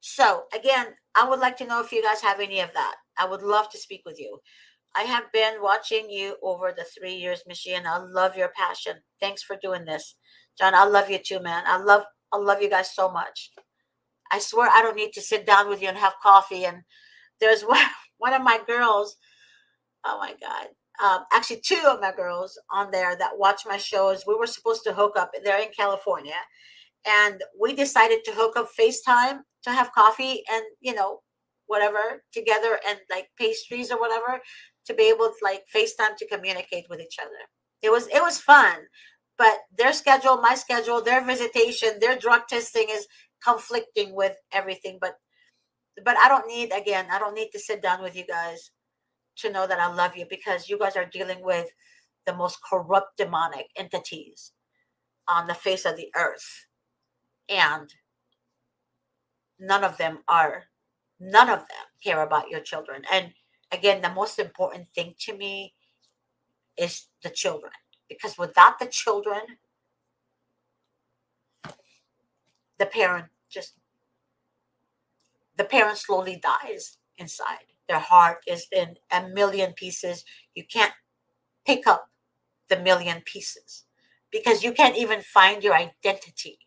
So again, I would like to know if you guys have any of that. I would love to speak with you. I have been watching you over the 3 years, Miss Jean. I love your passion. Thanks for doing this. John, I love you too, man. I love you guys so much. I swear I don't need to sit down with you and have coffee. And there's one of my girls, oh my God. Actually, two of my girls on there that watch my shows. We were supposed to hook up. They're in California, and we decided to hook up FaceTime to have coffee and whatever together, and like pastries or whatever, to be able to like FaceTime to communicate with each other. It was fun, but their schedule, my schedule, their visitation, their drug testing is conflicting with everything. But I don't need to sit down with you guys to know that I love you, because you guys are dealing with the most corrupt demonic entities on the face of the earth, and none of them are none of them care about your children. And again, the most important thing to me is the children, because without the children, the parent just the parent slowly dies inside. Their heart is in a million pieces. You can't pick up the million pieces, because you can't even find your identity.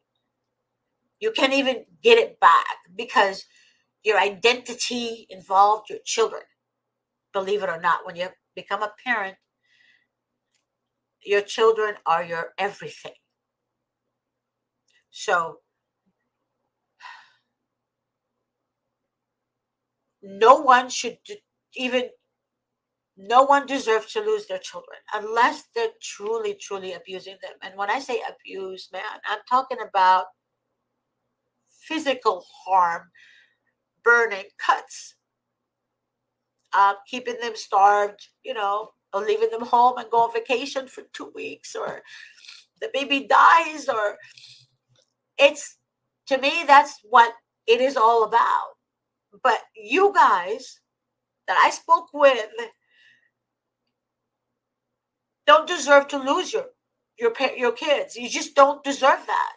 You can't even get it back, because your identity involved your children. Believe it or not, when you become a parent, your children are your everything. So no one should even no one deserves to lose their children unless they're truly, truly abusing them. And when I say abuse, man, I'm talking about physical harm, burning, cuts, keeping them starved, or leaving them home and go on vacation for 2 weeks, or the baby dies, or it's to me, that's what it is all about. But you guys that I spoke with don't deserve to lose your kids. You just don't deserve that.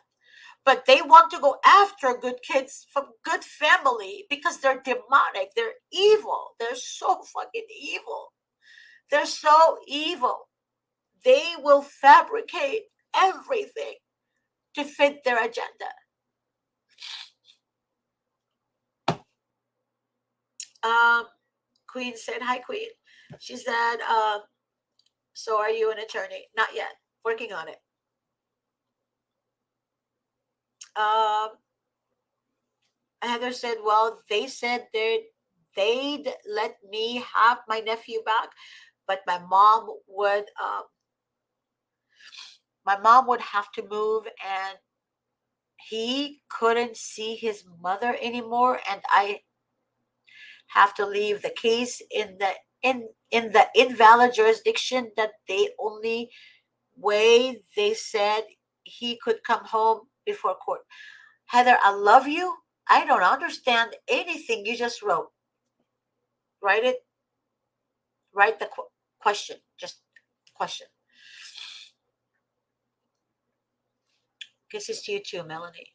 But they want to go after good kids from good family because they're demonic. They're evil. They're so fucking evil. They're so evil. They will fabricate everything to fit their agenda. Um, Queen said, "Hi, Queen." She said, "So are you an attorney?" Not yet. Working on it. Um, Heather said, "Well, they said they'd let me have my nephew back, but my mom would have to move, and he couldn't see his mother anymore, and I have to leave the case in the invalid jurisdiction, that the only way they said he could come home before court." Heather, I love you. I don't understand anything you just wrote. Write it. Write the question. Just question. Kisses to you too, Melanie.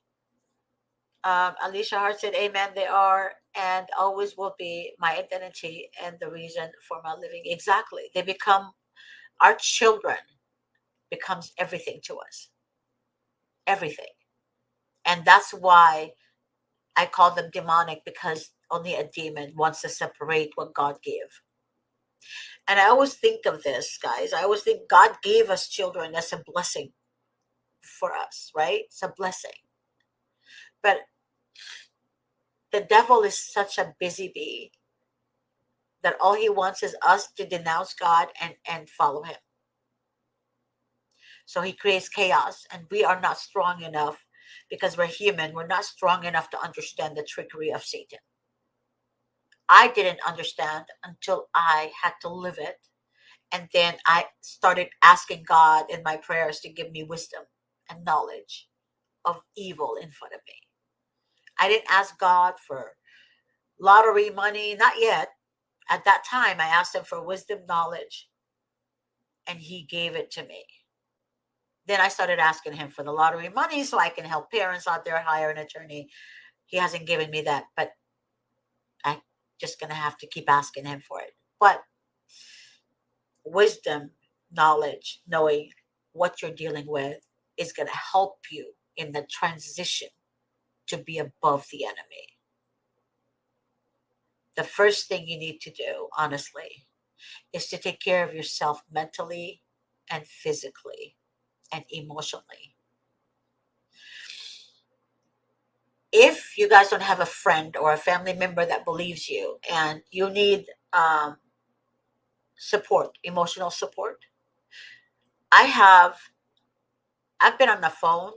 Alicia Hart said, "Amen. They are and always will be my identity and the reason for my living." Exactly. They become our children. Becomes everything to us. Everything. And that's why I call them demonic, because only a demon wants to separate what God gave. And I always think of this, guys. I always think God gave us children as a blessing for us, right? It's a blessing. But the devil is such a busy bee that all he wants is us to denounce God and follow him. So he creates chaos, and we are not strong enough, because we're human. We're not strong enough to understand the trickery of Satan. I didn't understand until I had to live it. And then I started asking God in my prayers to give me wisdom and knowledge of evil in front of me. I didn't ask God for lottery money, not yet. At that time, I asked him for wisdom, knowledge, and he gave it to me. Then I started asking him for the lottery money so I can help parents out there hire an attorney. He hasn't given me that, but just going to have to keep asking him for it. But wisdom, knowledge, knowing what you're dealing with is going to help you in the transition to be above the enemy. The first thing you need to do, honestly, is to take care of yourself mentally and physically and emotionally. If you guys don't have a friend or a family member that believes you and you need support, emotional support, I have, I've been on the phone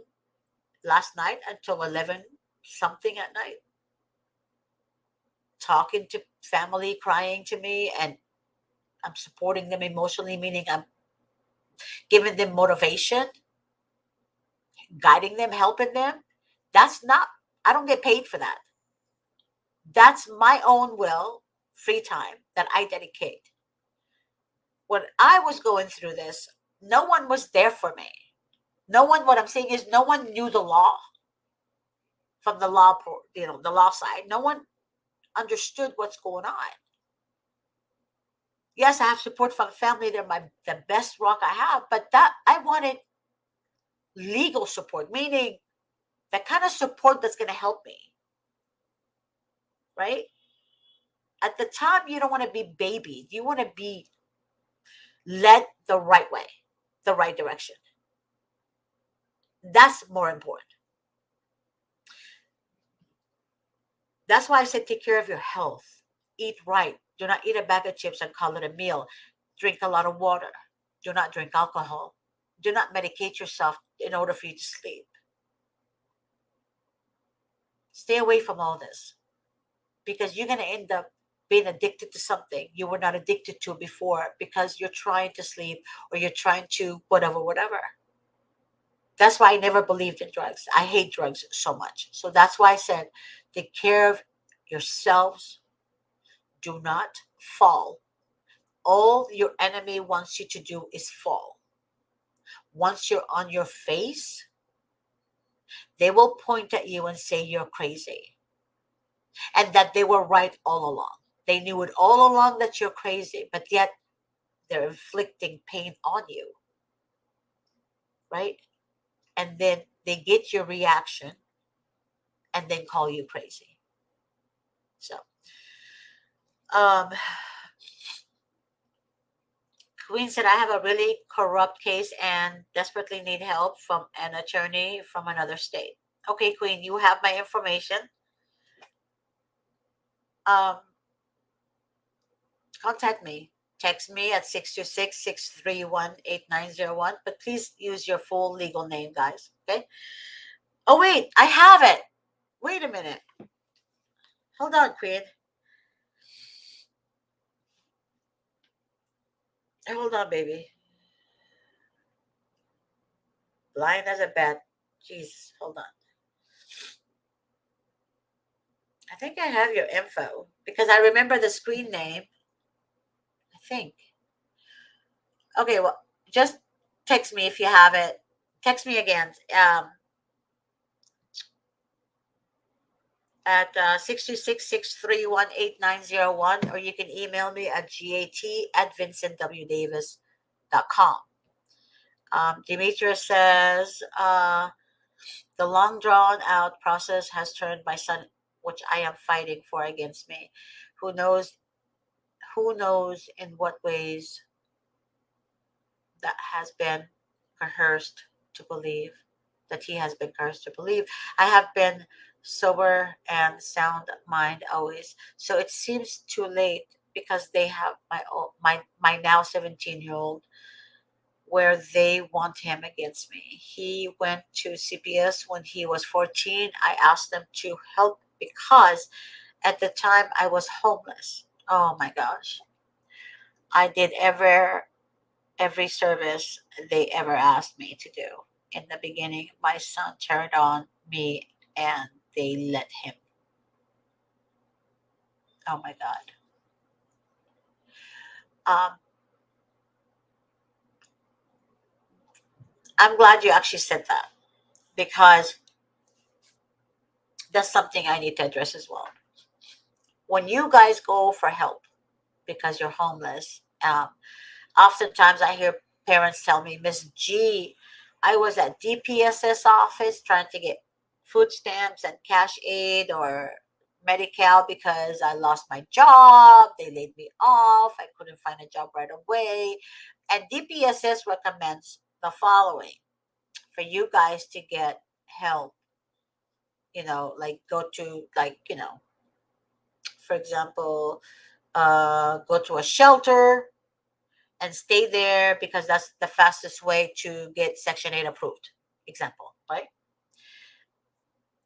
last night until 11 something at night, talking to family, crying to me, and I'm supporting them emotionally, meaning I'm giving them motivation, guiding them, helping them. That's not, I don't get paid for that. That's my own will, free time that I dedicate. When I was going through this, no one was there for me. No one, what I'm saying is, no one knew the law from the law, the law side. No one understood what's going on. Yes, I have support from family. They're the best rock I have, but that I wanted legal support, meaning the kind of support that's going to help me, right? At the time, you don't want to be babied. You want to be led the right way, the right direction. That's more important. That's why I said take care of your health. Eat right. Do not eat a bag of chips and call it a meal. Drink a lot of water. Do not drink alcohol. Do not medicate yourself in order for you to sleep. Stay away from all this because you're going to end up being addicted to something you were not addicted to before because you're trying to sleep or you're trying to whatever, whatever. That's why I never believed in drugs. I hate drugs so much. So that's why I said take care of yourselves. Do not fall. All your enemy wants you to do is fall. Once you're on your face, they will point at you and say you're crazy and that they were right all along. They knew it all along that you're crazy, but yet they're inflicting pain on you, right? And then they get your reaction and then call you crazy. So, um, Queen said, I have a really corrupt case and desperately need help from an attorney from another state. Okay, Queen, you have my information. Um, Contact me. Text me at 626-631-8901. But please use your full legal name, guys. Okay? Oh, wait, I have it. Wait a minute. Hold on, Queen. Hold on, baby. Blind as a bat. Jeez, hold on. I think I have your info because I remember the screen name. I think. Okay, well, just text me if you have it. Text me again at 626-631-8901, or you can email me at gat@vincentwdavis.com. Demetria says, the long drawn out process has turned my son, which I am fighting for, against me. Who knows who knows in what ways that has been coerced to believe that he has been coerced to believe. I have been sober and sound mind always. So it seems too late because they have my now 17-year-old where they want him against me. He went to CPS when he was 14. I asked them to help because at the time I was homeless. Oh my gosh. I did every service they ever asked me to do. In the beginning, my son turned on me and they let him. Oh my God. Um, I'm glad you actually said that because that's something I need to address as well. when you guys go for help because you're homeless, oftentimes I hear parents tell me, Miss G, I was at DPS's office trying to get food stamps and cash aid or Medi-Cal because I lost my job. They laid me off. I couldn't find a job right away. And DPSS recommends the following for you guys to get help, like go to, like, for example, go to a shelter and stay there because that's the fastest way to get Section 8 approved. Example, right?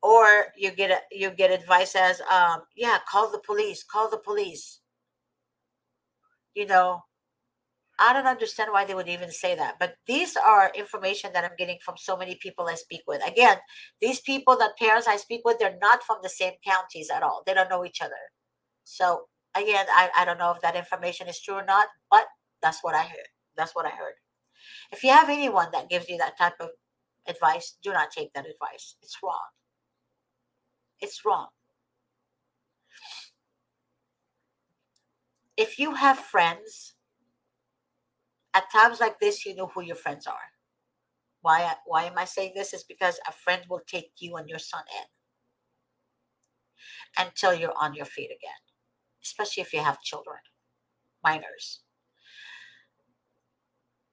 Or you get advice as, yeah, call the police. You know, I don't understand why they would even say that, but these are information that I'm getting from so many people I speak with. Again, these people, that parents I speak with, they're not from the same counties at all. They don't know each other. So again, I don't know if that information is true or not, but that's what I heard. That's what I heard. If you have anyone that gives you that type of advice, do not take that advice. It's wrong. It's wrong. If you have friends, at times like this, you know who your friends are. Why am I saying this? Is because a friend will take you and your son in until you're on your feet again, especially if you have children, minors.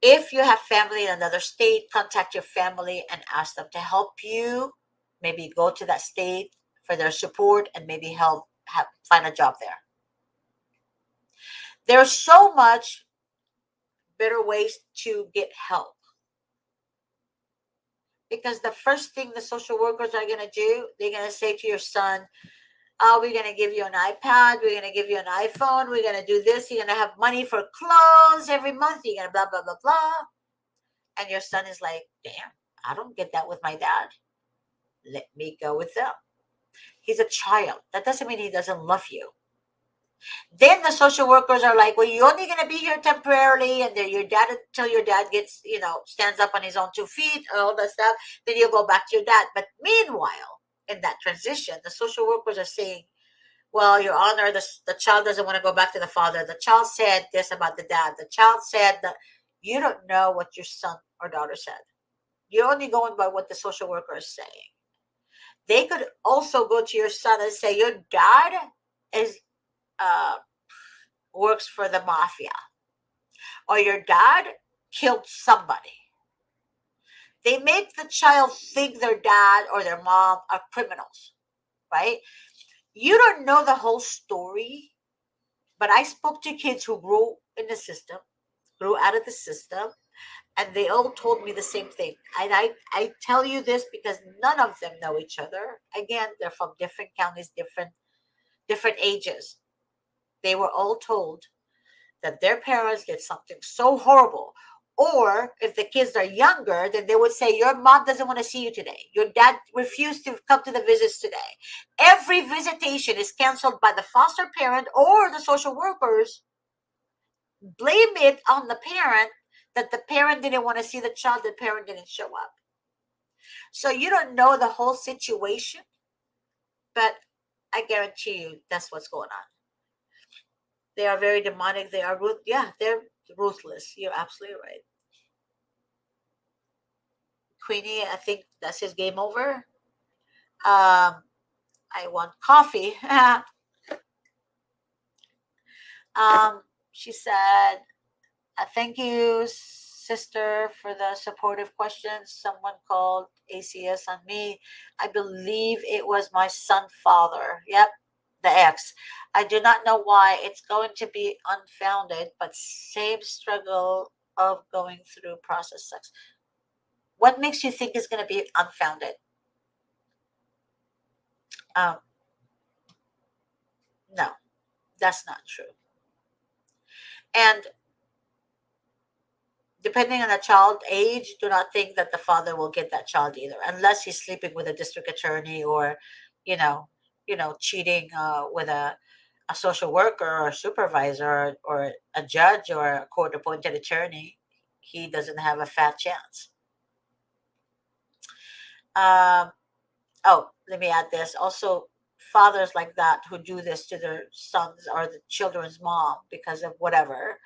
If you have family in another state, contact your family and ask them to help you. Maybe go to that state for their support and maybe find a job there. There's so much better ways to get help, because the first thing the social workers are going to do, they're going to say to your son, oh, we're going to give you an iPad, we're going to give you an iPhone, we're going to do this, you're going to have money for clothes every month, you're going to blah blah blah blah. And your son is like, damn, I don't get that with my dad, let me go with them. He's a child. That doesn't mean he doesn't love you. Then the social workers are like, well, you're only going to be here temporarily, and then your dad, until your dad gets, stands up on his own 2 feet, all that stuff, then you'll go back to your dad. But meanwhile, in that transition, the social workers are saying, well, Your Honor, the child doesn't want to go back to the father. The child said this about the dad. The child said that. You don't know what your son or daughter said. You're only going by what the social worker is saying. They could also go to your son and say, your dad is uh, works for the mafia, or your dad killed somebody. They make the child think their dad or their mom are criminals, right? You don't know the whole story, but I spoke to kids who grew in the system, grew out of the system, and they all told me the same thing. And I tell you this because none of them know each other. Again, they're from different counties, different ages. They were all told that their parents did something so horrible. Or if the kids are younger, then they would say, your mom doesn't want to see you today. Your dad refused to come to the visits today. Every visitation is canceled by the foster parent or the social workers. Blame it on the parent that the parent didn't want to see the child, the parent didn't show up. So you don't know the whole situation, but I guarantee you that's what's going on. They are very demonic. They are they're ruthless. You're absolutely right. Queenie, I think that's his game over. I want coffee. She said, thank you, sister, for the supportive questions. Someone called ACS on me. I believe it was my son father. Yep, the ex. I do not know why. It's going to be unfounded, but same struggle of going through process sex. What makes you think it's going to be unfounded? Um, no, that's not true. And depending on the child age, do not think that the father will get that child either, unless he's sleeping with a district attorney or, you know, cheating with a social worker or a supervisor or a judge or a court appointed attorney. He doesn't have a fat chance. Um, oh, let me add this also. fathers like that who do this to their sons or the children's mom because of whatever,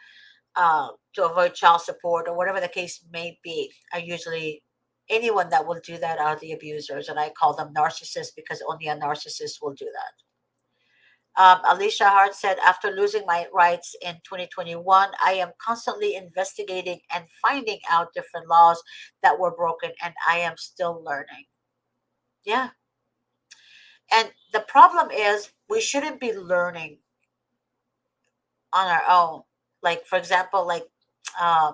to avoid child support or whatever the case may be, are usually anyone that will do that are the abusers, and I call them narcissists because only a narcissist will do that. Alicia Hart said, after losing my rights in 2021, I am constantly investigating and finding out different laws that were broken, and I am still learning. Yeah. And the problem is, we shouldn't be learning on our own. Like, for example, like, uh,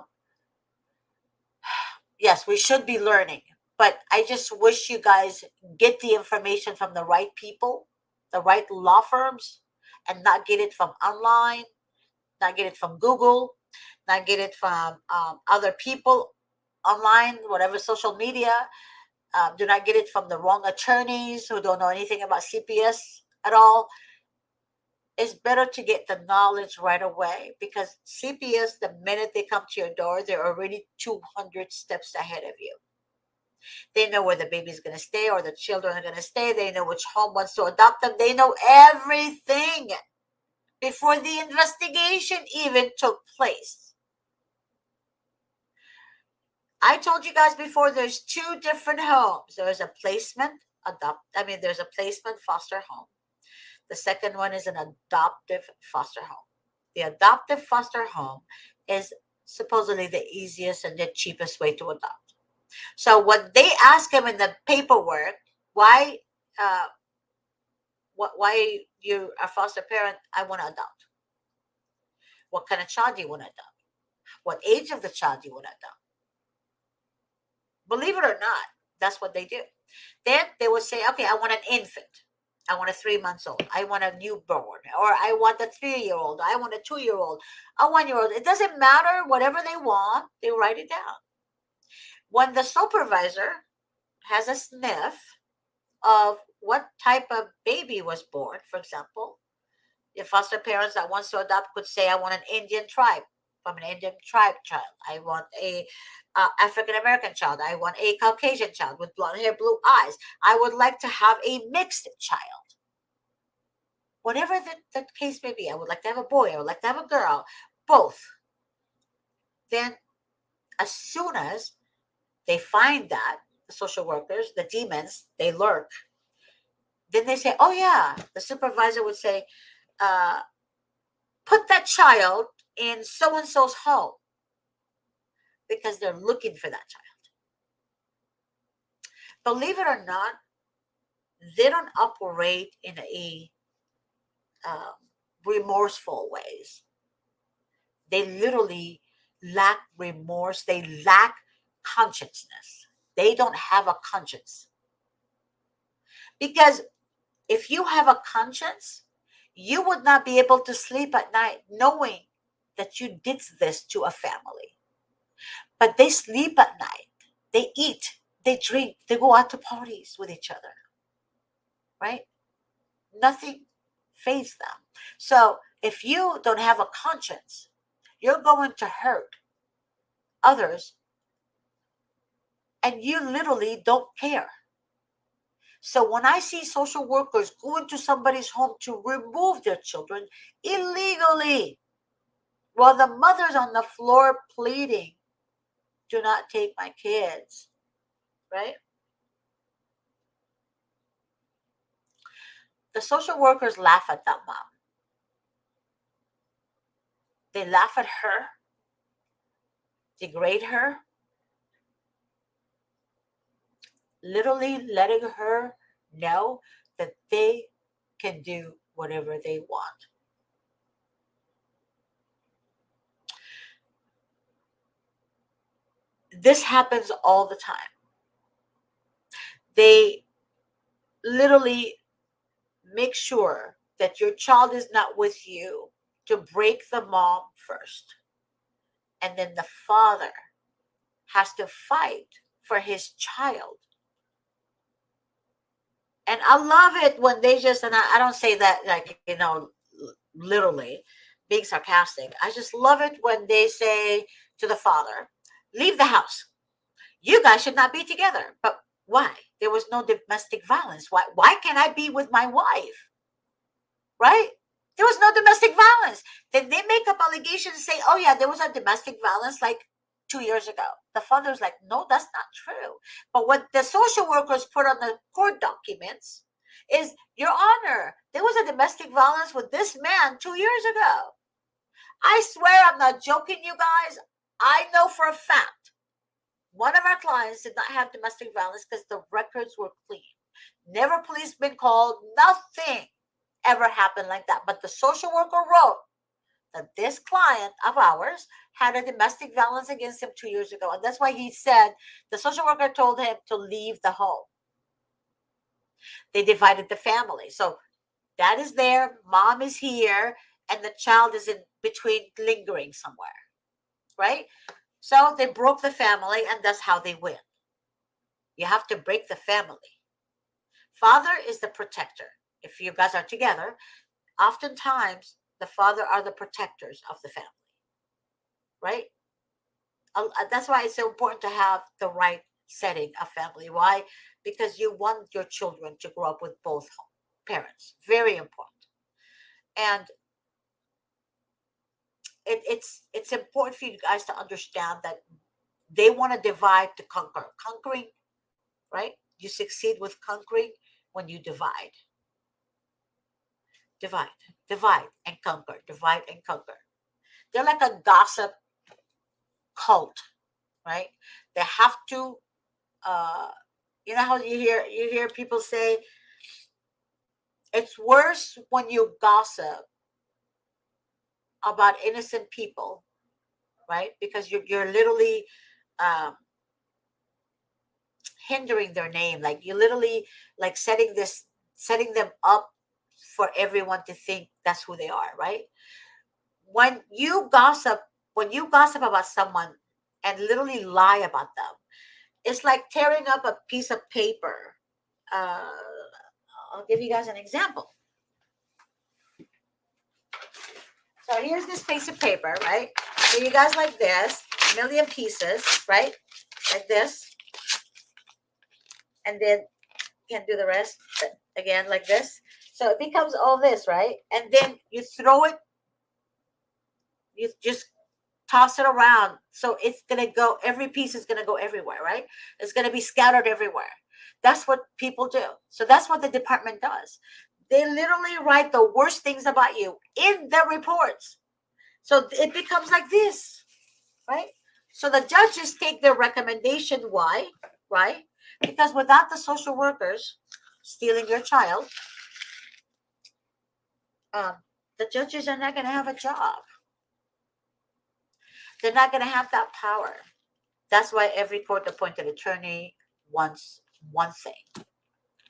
yes, we should be learning, but I just wish you guys get the information from the right people, the right law firms, and not get it from online, not get it from Google, not get it from other people online, whatever social media. Do not get it from the wrong attorneys who don't know anything about CPS at all. It's better to get the knowledge right away because CPS, the minute they come to your door, they're already 200 steps ahead of you. They know where the baby's going to stay or the children are going to stay. They know which home wants to adopt them. They know everything before the investigation even took place. I told you guys before, there's two different homes. There's a placement, there's a placement foster home. The second one is an adoptive foster home. The adoptive foster home is supposedly the easiest and the cheapest way to adopt. So when they ask him in the paperwork, why, uh, why you are foster parent? I want to adopt. What kind of child do you want to adopt? What age of the child do you want to adopt? Believe it or not, that's what they do. Then they will say, okay, I want an infant. I want a 3 months old. I want a newborn, or I want a 3 year old. I want a 2 year old, a 1 year old. It doesn't matter. Whatever they want, they write it down. When the supervisor has a sniff of what type of baby was born, for example, the foster parents that wants to adopt could say, I want an Indian tribe, from an Indian tribe child. I want a African American child. I want a Caucasian child with blonde hair, blue eyes. I would like to have a mixed child. Whatever the case may be, I would like to have a boy. I would like to have a girl, both. Then, as soon as they find that, the social workers, the demons, they lurk. Then they say, oh, yeah, the supervisor would say, uh, put that child in so and so's home because they're looking for that child. Believe it or not, they don't operate in a um, remorseful ways. They literally lack remorse. They lack consciousness. They don't have a conscience. Because if you have a conscience, you would not be able to sleep at night knowing that you did this to a family. But they sleep at night. They eat, they drink, they go out to parties with each other. Right? Nothing fazes them. So if you don't have a conscience, you're going to hurt others and you literally don't care. So when I see social workers go into somebody's home to remove their children illegally, while the mother's on the floor pleading, do not take my kids, right? The social workers laugh at that mom. They laugh at her, degrade her, literally letting her know that they can do whatever they want. This happens all the time. They literally make sure that your child is not with you to break the mom first. And then the father has to fight for his child. And I love it when they just, and I don't say that like, literally being sarcastic. I just love it when they say to the father, leave the house. You guys should not be together. But Why? There was no domestic violence. Why can't I be with my wife? Right? There was no domestic violence. Then they make up allegations and say, oh yeah, there was a domestic violence like 2 years ago. The father's like, no, that's not true. But what the social workers put on the court documents is, Your Honor, there was a domestic violence with this man 2 years ago. I swear I'm not joking, you guys. I know for a fact one of our clients did not have domestic violence because the records were clean. Never police been called, nothing ever happened like that. But the social worker wrote that this client of ours had a domestic violence against him 2 years ago. And that's why he said the social worker told him to leave the home. They divided the family. So dad is there, mom is here, and the child is in between lingering somewhere, right? So they broke the family, and that's how they win. You have to break the family. Father is the protector. If you guys are together, oftentimes the father are the protectors of the family, right? That's why it's so important to have the right setting of family. Why? Because you want your children to grow up with both parents. Very important. And it's important for you guys to understand that they want to divide to conquer. Conquering, right? You succeed with conquering when you divide. Divide, divide and conquer, divide and conquer. They're like a gossip cult, right? They have to, uh, you know how you hear people say it's worse when you gossip about innocent people, right? Because you're literally um, hindering their name. Like you literally like setting them up for everyone to think that's who they are, right? When you gossip, when you gossip about someone and literally lie about them, it's like tearing up a piece of paper. Uh, I'll give you guys an example. So here's this piece of paper, right? So you guys like this, million pieces, right? Like this, and then you can do the rest again like this. So it becomes all this, right? And then you throw it, you just toss it around. So it's gonna go, every piece is gonna go everywhere, right? It's gonna be scattered everywhere. That's what people do. So that's what the department does. They literally write the worst things about you in their reports. So it becomes like this, right? So the judges take their recommendation. Why? Right? Because without the social workers stealing your child, um, the judges are not going to have a job. They're not going to have that power. That's why every court appointed attorney wants one thing: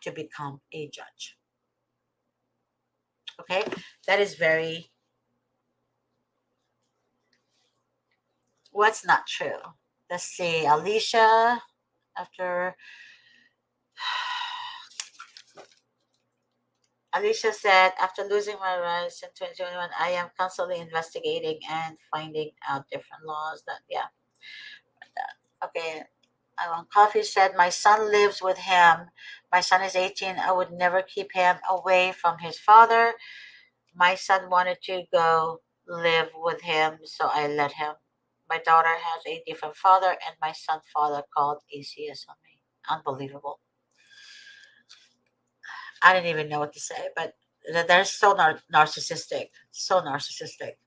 to become a judge. Okay? That is very, what's not true. Let's see. Alicia, after Alicia said, after losing my rights in 2021, I am constantly investigating and finding out different laws. That, yeah. Okay. Coffee said, my son lives with him. My son is 18. I would never keep him away from his father. My son wanted to go live with him, so I let him. My daughter has a different father, and my son's father called ACS on me. Unbelievable. I didn't even know what to say, but they're so narcissistic. So narcissistic.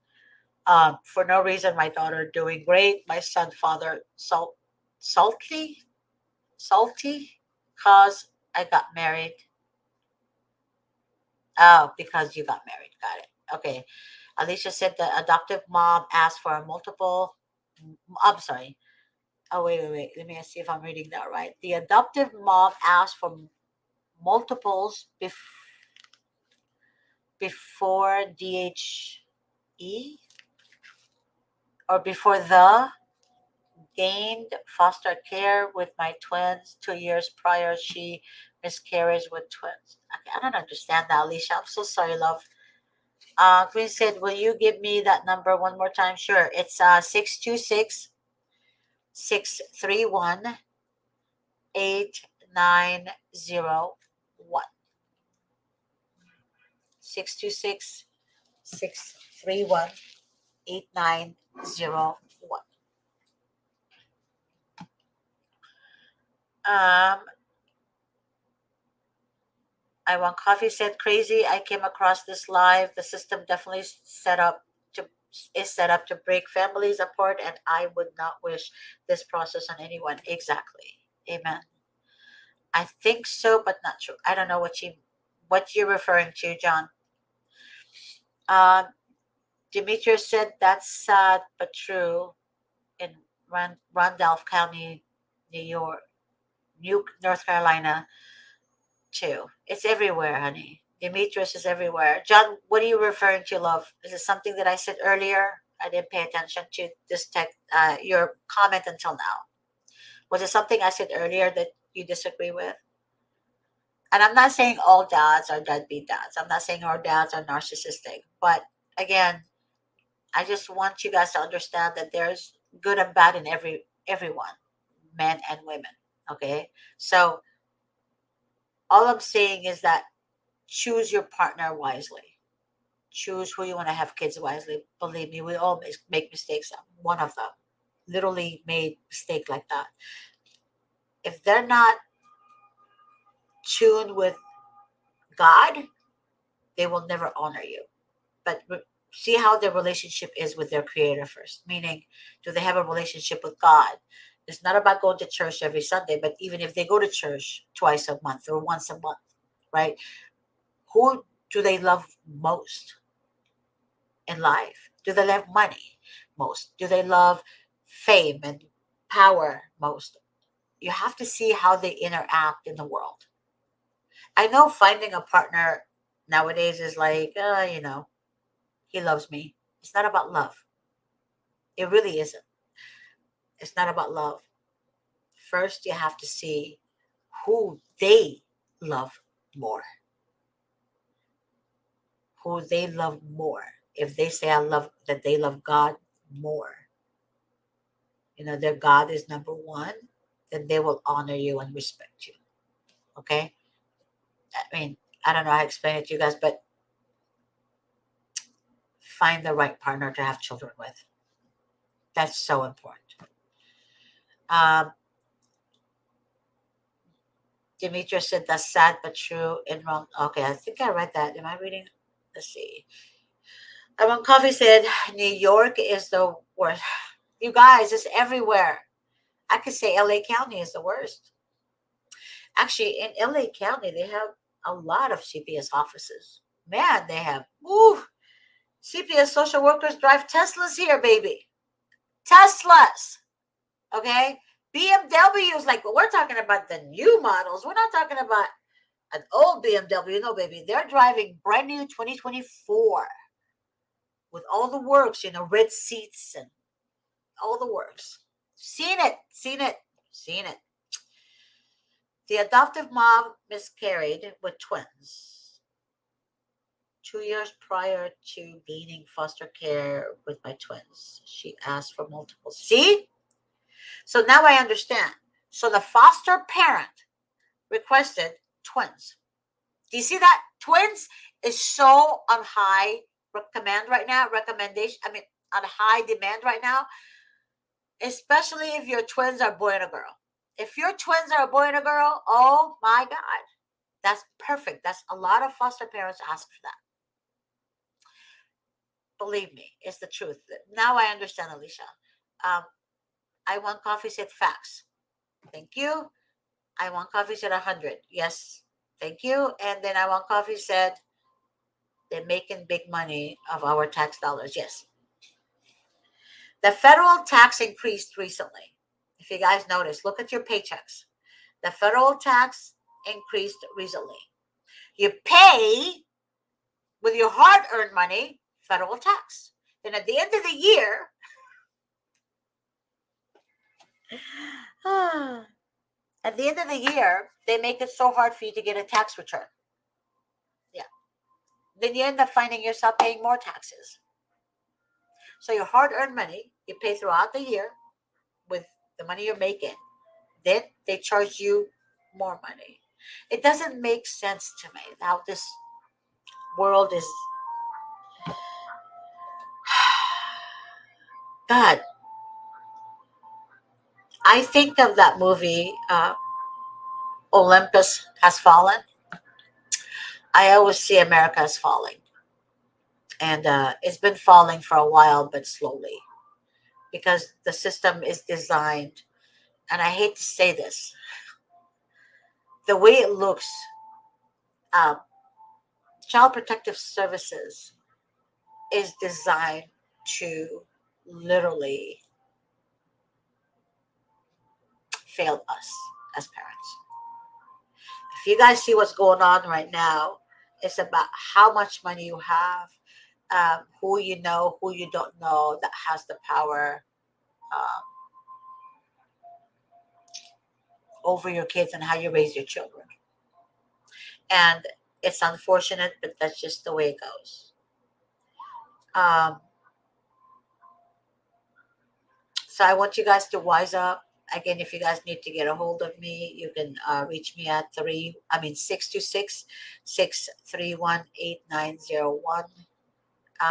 For no reason, my daughter doing great. My son father salty, salty, cause I got married. Oh, because you got married. Got it. Okay. Alicia said the adoptive mom asked for a multiple. I'm sorry. Oh, wait. Let me see if I'm reading that right. The adoptive mom asked for multiples before DHE, or before the gained foster care with my twins 2 years prior. She miscarried with twins. Okay, I don't understand that, Alicia. I'm so sorry, love. Queen said, will you give me that number one more time? Sure. It's 626 631 8901. 626-631-8901. Um, I want coffee said crazy. I came across this live. The system definitely to set up to break families apart, and I would not wish this process on anyone. Exactly. Amen. I think so, but not sure. I don't know what you're referring to, John. Um, Demetrius said that's sad but true in Randolph County, New York, North Carolina too. It's everywhere, honey. Demetrius is everywhere. John, what are you referring to, love? Is it something that I said earlier? I didn't pay attention to this your comment until now. Was it something I said earlier that you disagree with? And I'm not saying all dads are deadbeat dads. I'm not saying all dads are narcissistic. But again, I just want you guys to understand that there's good and bad in everyone, men and women. Okay? So all I'm saying is that choose your partner wisely. Choose who you want to have kids wisely. Believe me, we all make mistakes. I'm one of them. Literally made mistake like that. If they're not tuned with God, they will never honor you. But see how their relationship is with their creator first. Meaning, do they have a relationship with God? It's not about going to church every Sunday, but even if they go to church twice a month or once a month, right? Who do they love most in life? Do they love money most? Do they love fame and power most? You have to see how they interact in the world. I know finding a partner nowadays is like, he loves me. It's not about love. It really isn't. It's not about love. First, you have to see who they love more. Who they love more. If they say that they love God more, their God is number one, then they will honor you and respect you. Okay? I mean, I don't know how to explain it to you guys, but find the right partner to have children with. That's so important. Um, Demetrius said that's sad but true and wrong. Okay, I think I read that. Am I reading? Let's see. When Coffee said New York is the worst. You guys, it's everywhere. I could say LA County is the worst. Actually, in LA County, they have a lot of CPS offices. Man, they have. Ooh, CPS social workers drive Teslas here, baby. Teslas. Okay? BMWs, like we're talking about the new models. We're not talking about an old BMW. No, baby. They're driving brand new 2024 with all the works, red seats and all the works. Seen it, seen it, seen it. The adoptive mom miscarried with twins 2 years prior to being in foster care with my twins. She asked for multiple. See? So now I understand. So the foster parent requested twins. Do you see that? Twins is so on high recommendation. I mean, on high demand right now, especially if your twins are boy and a girl. If your twins are a boy and a girl, oh my God, that's perfect. That's a lot of foster parents ask for that. Believe me, it's the truth. Now I understand, Alicia. Um, I want coffee said facts. Thank you. I want coffee said 100. Yes, thank you. And then I want coffee said they're making big money of our tax dollars. Yes. The federal tax increased recently. If you guys notice, look at your paychecks. The federal tax increased recently. You pay with your hard earned money federal tax. Then at the end of the year, at the end of the year, they make it so hard for you to get a tax return. Yeah. Then you end up finding yourself paying more taxes. So your hard earned money, you pay throughout the year with the money you're making. Then they charge you more money. It doesn't make sense to me how this world is. God, I think of that movie, Olympus Has Fallen. I always see America as falling, and it's been falling for a while, but slowly, because the system is designed. And I hate to say this, the way it looks, um, Child Protective Services is designed to literally fail us as parents. If you guys see what's going on right now, it's about how much money you have, who you know, who you don't know that has the power um, over your kids and how you raise your children. And it's unfortunate, but that's just the way it goes. Um, so I want you guys to wise up. Again, if you guys need to get a hold of me, you can reach me at 626-631-8901.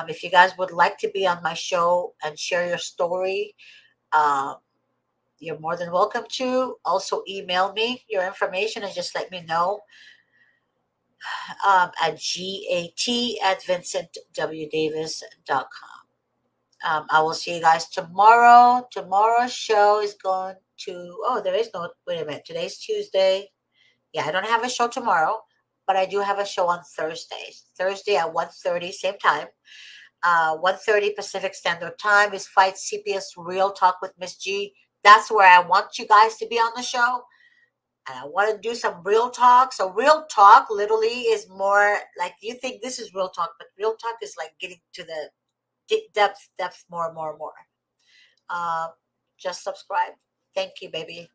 If you guys would like to be on my show and share your story, um, you're more than welcome to. Also, email me your information and just let me know at gat@vincentwdavis.com. I will see you guys tomorrow. Tomorrow's show is going to, oh, there is no, wait a minute. Today's Tuesday. Yeah, I don't have a show tomorrow, but I do have a show on Thursday. Thursday at 1:30, same time. 1:30 Pacific Standard Time is Fight CPS Real Talk with Miss G. That's where I want you guys to be on the show. And I want to do some real talk. So real talk literally is more like you think this is real talk, but real talk is like getting to the depth more and more and more. Um, just subscribe. Thank you, baby.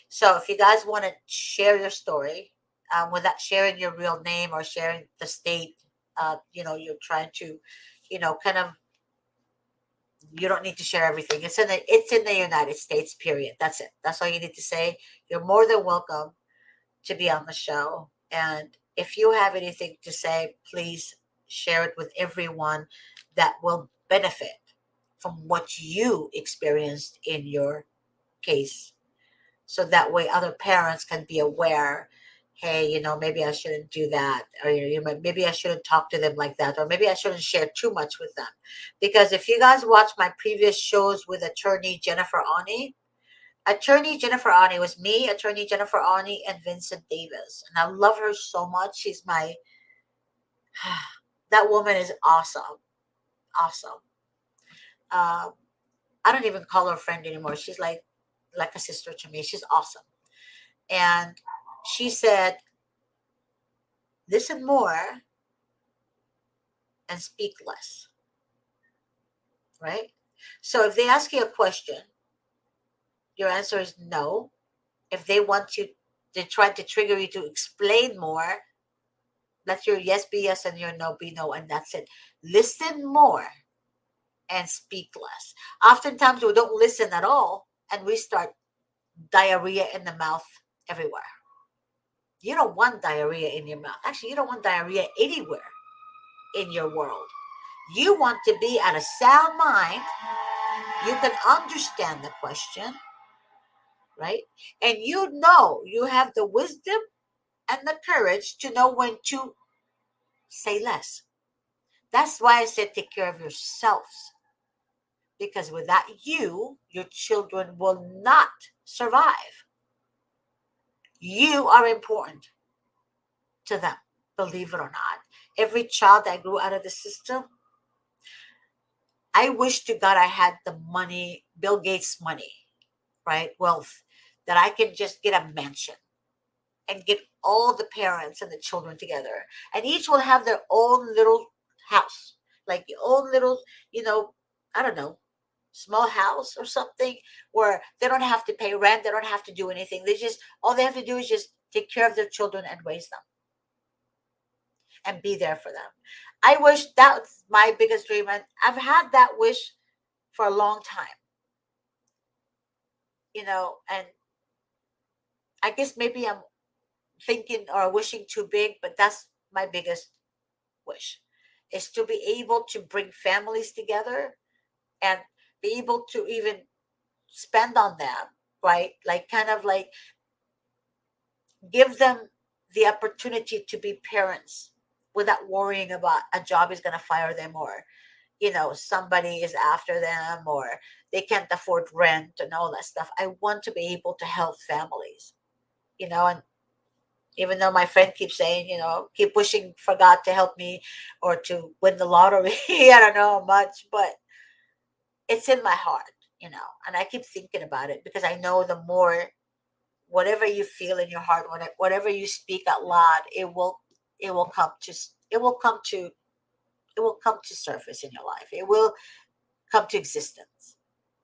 So if you guys want to share your story without sharing your real name or sharing the state, you're trying to, kind of, you don't need to share everything. It's in the United States. Period. That's it. That's all you need to say. You're more than welcome to be on the show. And if you have anything to say, please share it with everyone that will benefit from what you experienced in your case. So that way other parents can be aware, hey, maybe I shouldn't do that. Or maybe I shouldn't talk to them like that. Or maybe I shouldn't share too much with them. Because if you guys watch my previous shows with Attorney Jennifer Ani was me, Attorney Jennifer Ani, and Vincent Davis. And I love her so much. She's my, that woman is awesome. Awesome. Um, I don't even call her a friend anymore. She's like a sister to me. She's awesome. And she said, listen more and speak less. Right? So if they ask you a question, your answer is no. If they want you, they try to trigger you to explain more, let your yes be yes and your no be no, and that's it. Listen more and speak less. Oftentimes we don't listen at all and we start diarrhea in the mouth everywhere. You don't want diarrhea in your mouth. Actually, you don't want diarrhea anywhere in your world. You want to be at a sound mind. You can understand the question, right? And you have the wisdom and the courage to know when to say less. That's why I said take care of yourselves. Because without you, your children will not survive. You are important to them, believe it or not. Every child that grew out of the system, I wish to God I had the money, Bill Gates money, right? Wealth, that I can just get a mansion and get all the parents and the children together. And each will have their own little house, like your own little, I don't know, small house or something where they don't have to pay rent. They don't have to do anything. All they have to do is just take care of their children and raise them and be there for them. I wish that's my biggest dream. And I've had that wish for a long time, and I guess maybe I'm thinking or wishing too big, but that's my biggest wish, is to be able to bring families together and be able to even spend on them, right? Like kind of like give them the opportunity to be parents without worrying about a job is going to fire them, or somebody is after them, or they can't afford rent and all that stuff. I want to be able to help families, and even though my friend keeps saying, keep pushing for God to help me or to win the lottery. I don't know much, but it's in my heart, and I keep thinking about it because I know the more, whatever you feel in your heart, whatever you speak out loud, it will come to it will come to it will come to surface in your life. It will come to existence.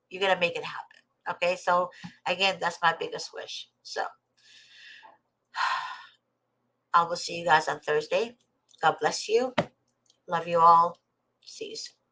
You're gonna make it happen. Okay, so again, that's my biggest wish. So I will see you guys on Thursday. God bless you. Love you all. See you soon.